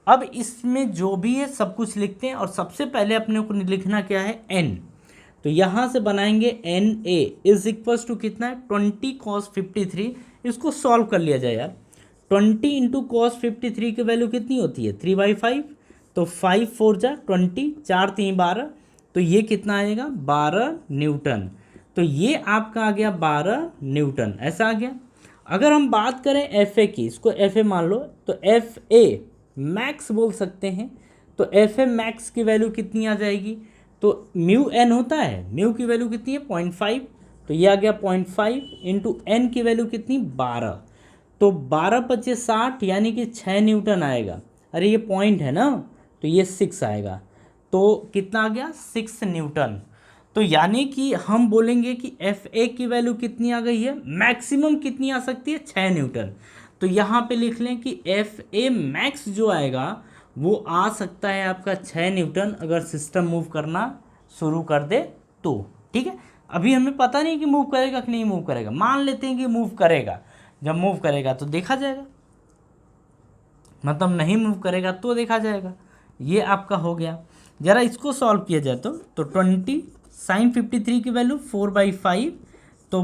अब इसमें जो भी है सब कुछ लिखते हैं, और सबसे पहले अपने को लिखना क्या है? N। तो यहाँ से बनाएंगे NA इज इक्वल्स टू कितना है? 20 cos 53। इसको सॉल्व कर लिया जाए यार। 20 इंटू cos 53 की वैल्यू कितनी होती है? 3/5। तो 5 4 जा 20, 4 3 12, तो ये कितना आएगा? 12 न्यूटन। तो ये आपका आ गया 12 न्यूटन, ऐसा आ गया। अगर हम बात करें FA की, इसको FA मान लो, तो FA मैक्स बोल सकते हैं। तो FA मैक्स की वैल्यू कितनी आ जाएगी? तो म्यू n होता है, म्यू की वैल्यू कितनी है? 0.5, तो ये आ गया 0.5 इंटू एन की वैल्यू कितनी? 12। तो 12 × 60, यानी कि 6 न्यूटन आएगा। अरे ये पॉइंट है ना, तो ये 6 आएगा। तो कितना आ गया? 6 न्यूटन। तो यानी कि हम बोलेंगे कि FA की वैल्यू कितनी आ गई है? मैक्सिमम कितनी आ सकती है? 6 न्यूटन। तो यहाँ पे लिख लें कि FA मैक्स जो आएगा वो आ सकता है आपका 6 न्यूटन, अगर सिस्टम मूव करना शुरू कर दे तो, ठीक है। अभी हमें पता नहीं कि मूव करेगा कि नहीं मूव करेगा, मान लेते हैं कि मूव करेगा। जब मूव करेगा तो देखा जाएगा, मतलब नहीं मूव करेगा तो देखा जाएगा। ये आपका हो गया। ज़रा इसको सॉल्व किया जाए तो 20 sin 53 की वैल्यू 4/5, तो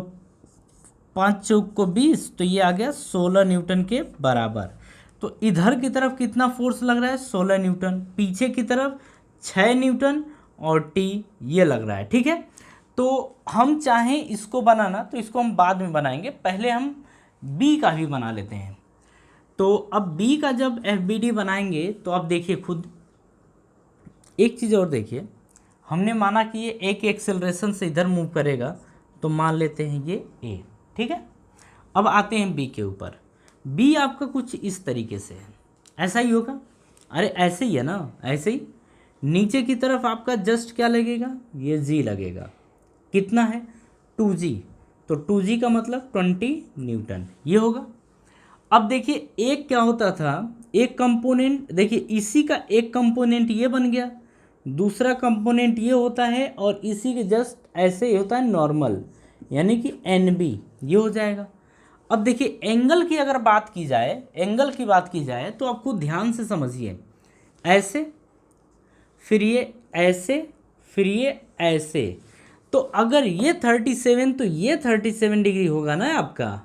5 चौक को 20, तो ये आ गया 16 न्यूटन के बराबर। तो इधर की तरफ कितना फोर्स लग रहा है? 16 न्यूटन। पीछे की तरफ 6 न्यूटन और T ये लग रहा है, ठीक है। तो हम चाहें इसको बनाना तो इसको हम बाद में बनाएंगे, पहले हम B का भी बना लेते हैं। तो अब B का जब FBD बनाएंगे तो आप देखिए खुद, एक चीज़ और देखिए, हमने माना कि ये एक एक्सेलरेशन से इधर मूव करेगा, तो मान लेते हैं ये A, ठीक है। अब आते हैं B के ऊपर। B आपका कुछ इस तरीके से है, ऐसा ही होगा। अरे ऐसे ही है ना, ऐसे ही। नीचे की तरफ आपका जस्ट क्या लगेगा? ये G लगेगा। कितना है? 2G। तो 2G का मतलब 20 न्यूटन, ये होगा। अब देखिए एक क्या होता था, एक कंपोनेंट, देखिए इसी का एक कंपोनेंट ये बन गया, दूसरा कंपोनेंट ये होता है, और इसी के जस्ट ऐसे ही होता है नॉर्मल, यानी कि NB, ये हो जाएगा। अब देखिए एंगल की अगर बात की जाए, एंगल की बात की जाए तो आपको ध्यान से समझिए, ऐसे, फिर ये ऐसे, फिर ये ऐसे। तो अगर ये 37 तो ये 37 डिग्री होगा ना आपका।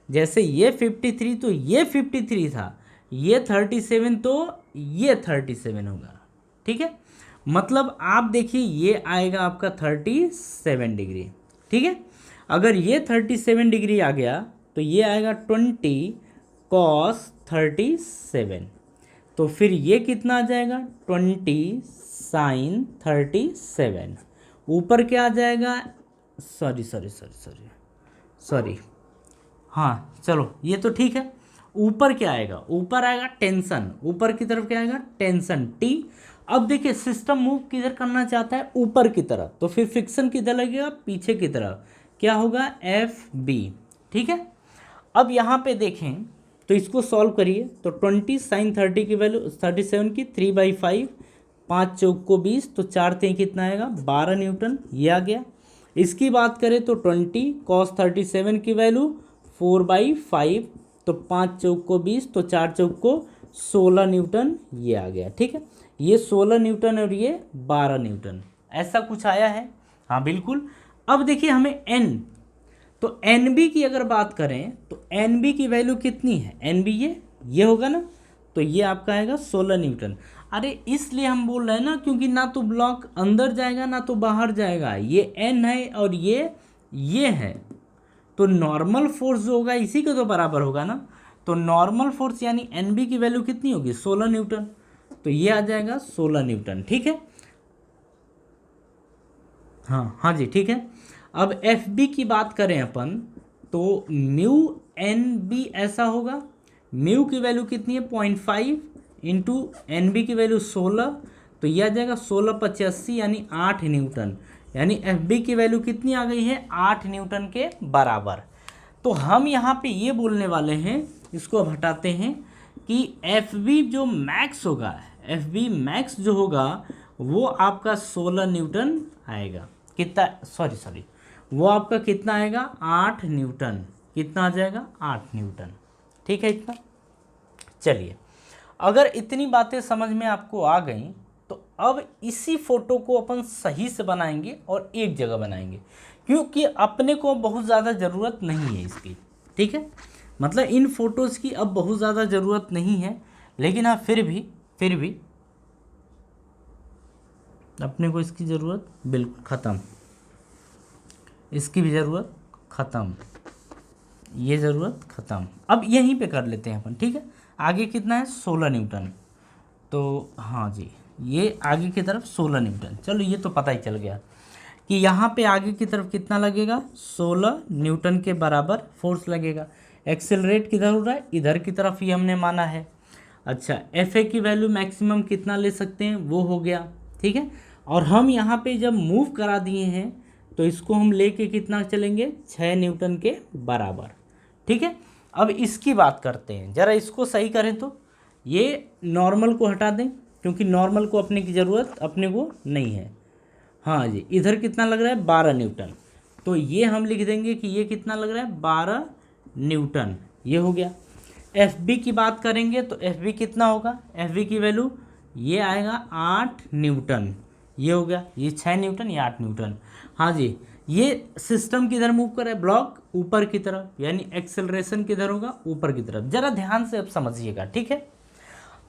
जैसे ये 53 तो ये 53 था, ये 37 तो ये 37 होगा, ठीक है। मतलब आप देखिए ये आएगा आपका 37 डिग्री, ठीक है। अगर ये 37 डिग्री आ गया तो ये आएगा 20 cos 37, तो फिर ये कितना आ जाएगा? 20 sin 37। ऊपर क्या आ जाएगा? सॉरी, हाँ चलो ये तो ठीक है। ऊपर क्या आएगा? ऊपर आएगा टेंशन, ऊपर की तरफ क्या आएगा? Tension T। अब देखिए सिस्टम मूव किधर करना चाहता है? ऊपर की तरफ, तो फिर फ्रिक्शन किधर लगेगा? पीछे की तरफ। क्या होगा? FB। ठीक है। अब यहाँ पे देखें तो इसको सॉल्व करिए तो 20 sin 30 की वैल्यू 37 की 3/5, 5 चौक को 20, तो 4 3 कितना आएगा 12 न्यूटन, ये आ गया। इसकी बात करें तो 20 cos 37 की वैल्यू 4/5, तो 5 चौक को 20, तो 4 चौक को 16 न्यूटन, ये आ गया। ठीक है, ये 16 न्यूटन और ये 12 न्यूटन, ऐसा कुछ आया है। हाँ बिल्कुल। अब देखिए हमें n, तो NB की अगर बात करें तो NB की वैल्यू कितनी है, NB ये होगा ना, तो ये आपका आएगा 16 न्यूटन। अरे इसलिए हम बोल रहे हैं ना, क्योंकि ना तो ब्लॉक अंदर जाएगा ना तो बाहर जाएगा, ये N है और ये है, तो नॉर्मल फोर्स जो होगा इसी के तो बराबर होगा ना। तो नॉर्मल फोर्स यानी NB की वैल्यू कितनी होगी 16 न्यूटन, तो ये आ जाएगा 16 न्यूटन। ठीक है, हाँ जी ठीक है। अब FB की बात करें अपन तो म्यू NB ऐसा होगा, म्यू की वैल्यू कितनी है 0.5 इंटू NB की वैल्यू 16, तो यह आ जाएगा 16/85 यानी 8 न्यूटन, यानी FB की वैल्यू कितनी आ गई है 8 न्यूटन के बराबर। तो हम यहाँ पे ये बोलने वाले हैं, इसको अब हटाते हैं कि FB जो मैक्स होगा, FB मैक्स जो होगा वो आपका 16 न्यूटन आएगा। कितना, सॉरी वो आपका कितना आएगा 8 न्यूटन, कितना आ जाएगा 8 न्यूटन। ठीक है इतना। चलिए, अगर इतनी बातें समझ में आपको आ गई तो अब इसी फोटो को अपन सही से बनाएंगे और एक जगह बनाएंगे, क्योंकि अपने को बहुत ज़्यादा ज़रूरत नहीं है इसकी। ठीक है, मतलब इन फोटोज़ की अब बहुत ज़्यादा ज़रूरत नहीं है, लेकिन हाँ फिर भी अपने को इसकी ज़रूरत बिल्कुल ख़त्म, इसकी भी ज़रूरत ख़त्म, ये ज़रूरत ख़त्म। अब यहीं पे कर लेते हैं अपन। ठीक है, आगे कितना है 16 न्यूटन, तो हाँ जी ये आगे की तरफ 16 न्यूटन। चलो ये तो पता ही चल गया कि यहाँ पे आगे की तरफ कितना लगेगा 16 न्यूटन के बराबर फोर्स लगेगा। एक्सेलरेट किधर हो रहा है, इधर की तरफ ही हमने माना है। अच्छा, FA की वैल्यू मैक्सिमम कितना ले सकते हैं वो हो गया। ठीक है, और हम यहाँ पे जब मूव करा दिए हैं तो इसको हम लेके कितना चलेंगे 6 न्यूटन के बराबर। ठीक है, अब इसकी बात करते हैं, ज़रा इसको सही करें तो ये नॉर्मल को हटा दें, क्योंकि नॉर्मल को अपने की ज़रूरत अपने को नहीं है। हाँ जी, इधर कितना लग रहा है 12 न्यूटन, तो ये हम लिख देंगे कि ये कितना लग रहा है 12 न्यूटन, ये हो गया। FB की बात करेंगे तो FB कितना होगा, FB की वैल्यू ये आएगा 8 न्यूटन, ये हो गया, ये 6 न्यूटन, ये 8 न्यूटन। हाँ जी, ये सिस्टम किधर मूव कर रहा है, ब्लॉक ऊपर की तरफ, यानी एक्सेलरेशन किधर होगा ऊपर की तरफ। ज़रा ध्यान से अब समझिएगा। ठीक है,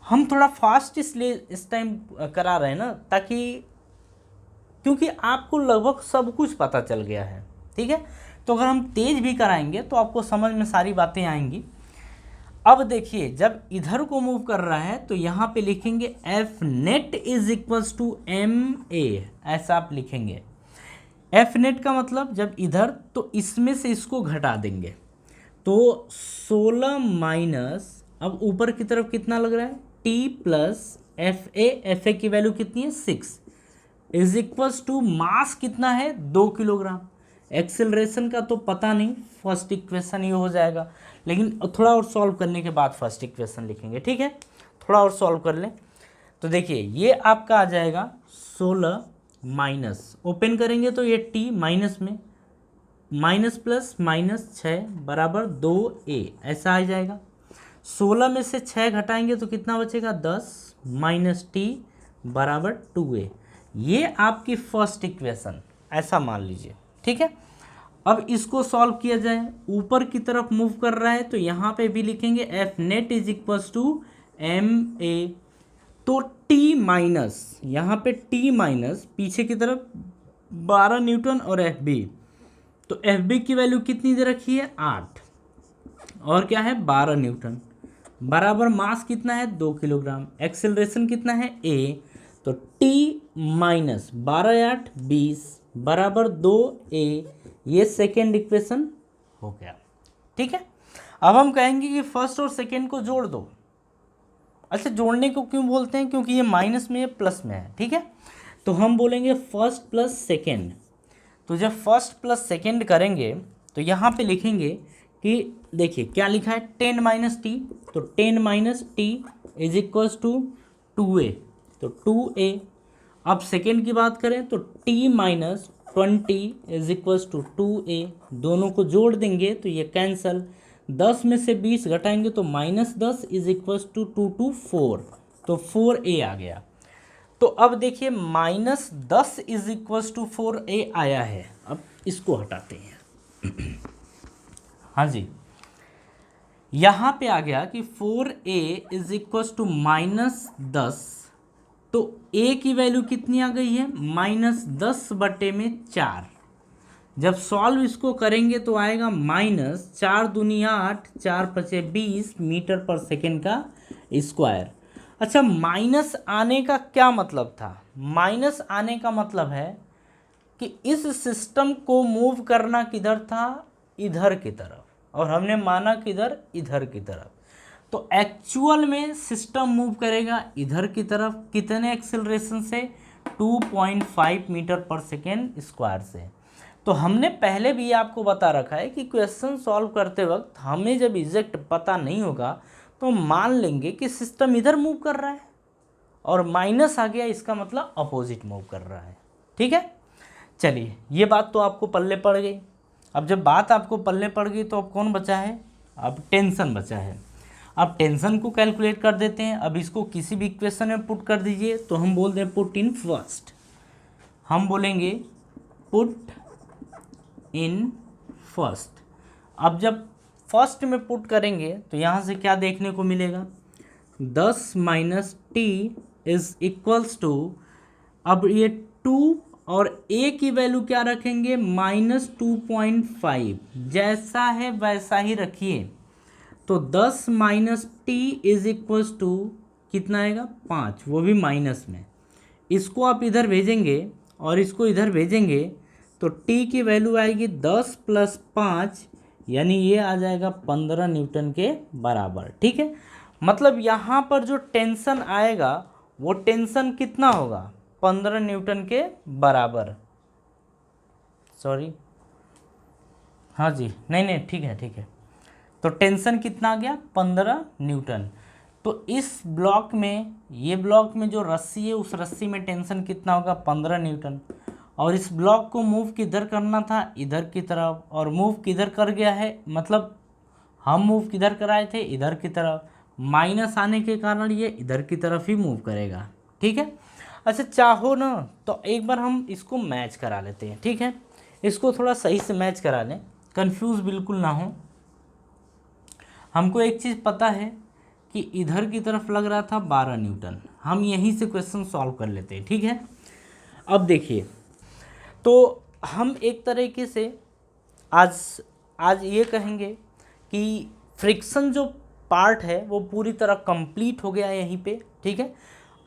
हम थोड़ा फास्ट इसलिए इस टाइम करा रहे हैं ना, ताकि क्योंकि आपको लगभग सब कुछ पता चल गया है। ठीक है, तो अगर हम तेज़ भी कराएंगे तो आपको समझ में सारी बातें आएंगी। अब देखिए, जब इधर को मूव कर रहा है तो यहाँ पे लिखेंगे F net is equals to MA, ऐसा आप लिखेंगे। F नेट का मतलब जब इधर, तो इसमें से इसको घटा देंगे, तो 16 माइनस, अब ऊपर की तरफ कितना लग रहा है T प्लस FA की वैल्यू कितनी है 6, इज इक्वल्स टू मास कितना है 2 किलोग्राम। एक्सेलरेशन का तो पता नहीं, फर्स्ट इक्वेशन ये हो जाएगा, लेकिन थोड़ा और सॉल्व करने के बाद फर्स्ट इक्वेशन लिखेंगे। ठीक है, थोड़ा और सॉल्व कर लें तो देखिए ये आपका आ जाएगा 16 माइनस, ओपन करेंगे तो ये T माइनस में, माइनस प्लस माइनस 6 बराबर 2A, ऐसा आ जाएगा। 16 में से 6 घटाएंगे तो कितना बचेगा 10 माइनस T बराबर 2A, ये आपकी फर्स्ट इक्वेशन, ऐसा मान लीजिए। ठीक है, अब इसको सॉल्व किया जाए, ऊपर की तरफ मूव कर रहा है तो यहाँ पे भी लिखेंगे F net is equals to MA, तो T माइनस, यहाँ पे T माइनस पीछे की तरफ 12 न्यूटन और FB, तो FB की वैल्यू कितनी दे रखी है 8, और क्या है 12 न्यूटन, बराबर मास कितना है 2 किलोग्राम, एक्सेलरेशन कितना है A, तो T माइनस 12 8 20 बराबर 2A, ये सेकेंड इक्वेशन हो गया। ठीक है, अब हम कहेंगे कि फर्स्ट और सेकेंड को जोड़ दो। अच्छा, जोड़ने को क्यों बोलते हैं, क्योंकि ये माइनस में है प्लस में है। ठीक है, तो हम बोलेंगे फर्स्ट प्लस सेकेंड, तो जब फर्स्ट प्लस सेकेंड करेंगे तो यहाँ पे लिखेंगे कि देखिए क्या लिखा है 10 माइनस टी, तो 10 minus T is equals to 2a, तो 2a। अब सेकेंड की बात करें तो t minus 20 is equals to 2a, दोनों को जोड़ देंगे तो ये कैंसल, 10 में से 20 घटाएंगे तो -10 इज इक्वल्स टू 4, तो 4a आ गया। तो अब देखिए -10 इज इक्वल्स टू 4a आया है, अब इसको हटाते हैं। हाँ जी, यहाँ पे आ गया कि 4a इज इक्वल्स टू -10, तो a की वैल्यू कितनी आ गई है -10/4। जब सॉल्व इसको करेंगे तो आएगा -4 दूनी 8, 4 पचे 20 मीटर पर सेकेंड का स्क्वायर। अच्छा, माइनस आने का क्या मतलब था? माइनस आने का मतलब है कि इस सिस्टम को मूव करना किधर था? इधर की तरफ, और हमने माना किधर? इधर की तरफ। तो एक्चुअल में सिस्टम मूव करेगा इधर की तरफ, कितने एक्सेलरेशन से? 2.5 मीटर पर सेकेंड स्क्वायर से। तो हमने पहले भी आपको बता रखा है कि क्वेश्चन सॉल्व करते वक्त हमें जब एग्जैक्ट पता नहीं होगा तो मान लेंगे कि सिस्टम इधर मूव कर रहा है, और माइनस आ गया इसका मतलब अपोजिट मूव कर रहा है। ठीक है, चलिए ये बात तो आपको पल्ले पड़ गई। अब जब बात आपको पल्ले पड़ गई तो अब कौन बचा है? अब टेंशन बचा है। अब टेंशन को कैलकुलेट कर देते हैं। अब इसको किसी भी इक्वेशन में पुट कर दीजिए, तो हम बोल दें पुट इन फर्स्ट, हम बोलेंगे पुट इन फर्स्ट। अब जब फर्स्ट में पुट करेंगे तो यहाँ से क्या देखने को मिलेगा? 10 minus T is equals to, अब ये 2 और a की वैल्यू क्या रखेंगे? -2.5, जैसा है वैसा ही रखिए। तो 10 minus T is equals to कितना आएगा? 5, वो भी माइनस में। इसको आप इधर भेजेंगे और इसको इधर भेजेंगे तो t की वैल्यू आएगी 10 + 5, यानी ये आ जाएगा 15 न्यूटन के बराबर। ठीक है, मतलब यहाँ पर जो टेंशन आएगा वो टेंशन कितना होगा? 15 न्यूटन के बराबर। सॉरी, हाँ जी, नहीं ठीक है। तो टेंशन कितना आ गया? 15 न्यूटन। तो इस ब्लॉक में, ये ब्लॉक में जो रस्सी है उस रस्सी में टेंशन कितना होगा? 15 न्यूटन। और इस ब्लॉक को मूव किधर करना था? इधर की तरफ। और मूव किधर कर गया है? मतलब हम मूव किधर कराए थे? इधर की तरफ। माइनस आने के कारण ये इधर की तरफ ही मूव करेगा। ठीक है, अच्छा चाहो ना तो एक बार हम इसको मैच करा लेते हैं। ठीक है, इसको थोड़ा सही से मैच करा लें, कंफ्यूज बिल्कुल ना हो। हमको एक चीज़ पता है कि इधर की तरफ लग रहा था 12 न्यूटन, हम यहीं से क्वेश्चन सॉल्व कर लेते हैं। ठीक है, अब देखिए, तो हम एक तरीके से आज ये कहेंगे कि फ्रिक्शन जो पार्ट है वो पूरी तरह कंप्लीट हो गया है यहीं पे। ठीक है,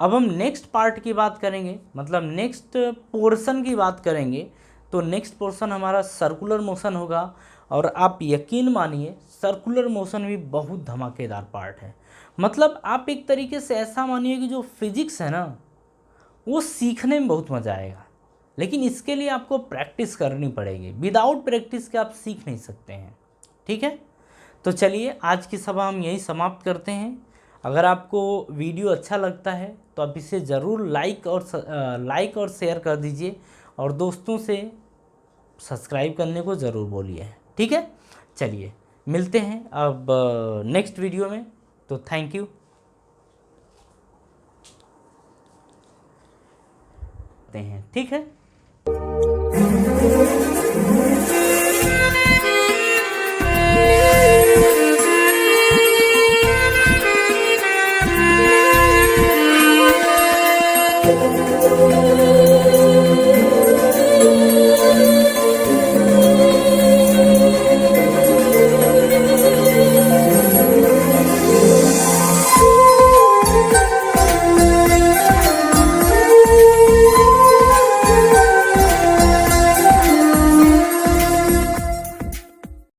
अब हम नेक्स्ट पार्ट की बात करेंगे, मतलब नेक्स्ट पोर्शन की बात करेंगे। तो नेक्स्ट पोर्शन हमारा सर्कुलर मोशन होगा, और आप यकीन मानिए सर्कुलर मोशन भी बहुत धमाकेदार पार्ट है। मतलब आप एक तरीके से ऐसा मानिए कि जो फिजिक्स है ना वो सीखने में बहुत मज़ा आएगा, लेकिन इसके लिए आपको प्रैक्टिस करनी पड़ेगी। विदाउट प्रैक्टिस के आप सीख नहीं सकते हैं। ठीक है, तो चलिए आज की सभा हम यही समाप्त करते हैं। अगर आपको वीडियो अच्छा लगता है तो आप इसे ज़रूर लाइक और शेयर कर दीजिए, और दोस्तों से सब्सक्राइब करने को ज़रूर बोलिए। ठीक है, चलिए मिलते हैं अब नेक्स्ट वीडियो में। तो थैंक यू। ठीक है।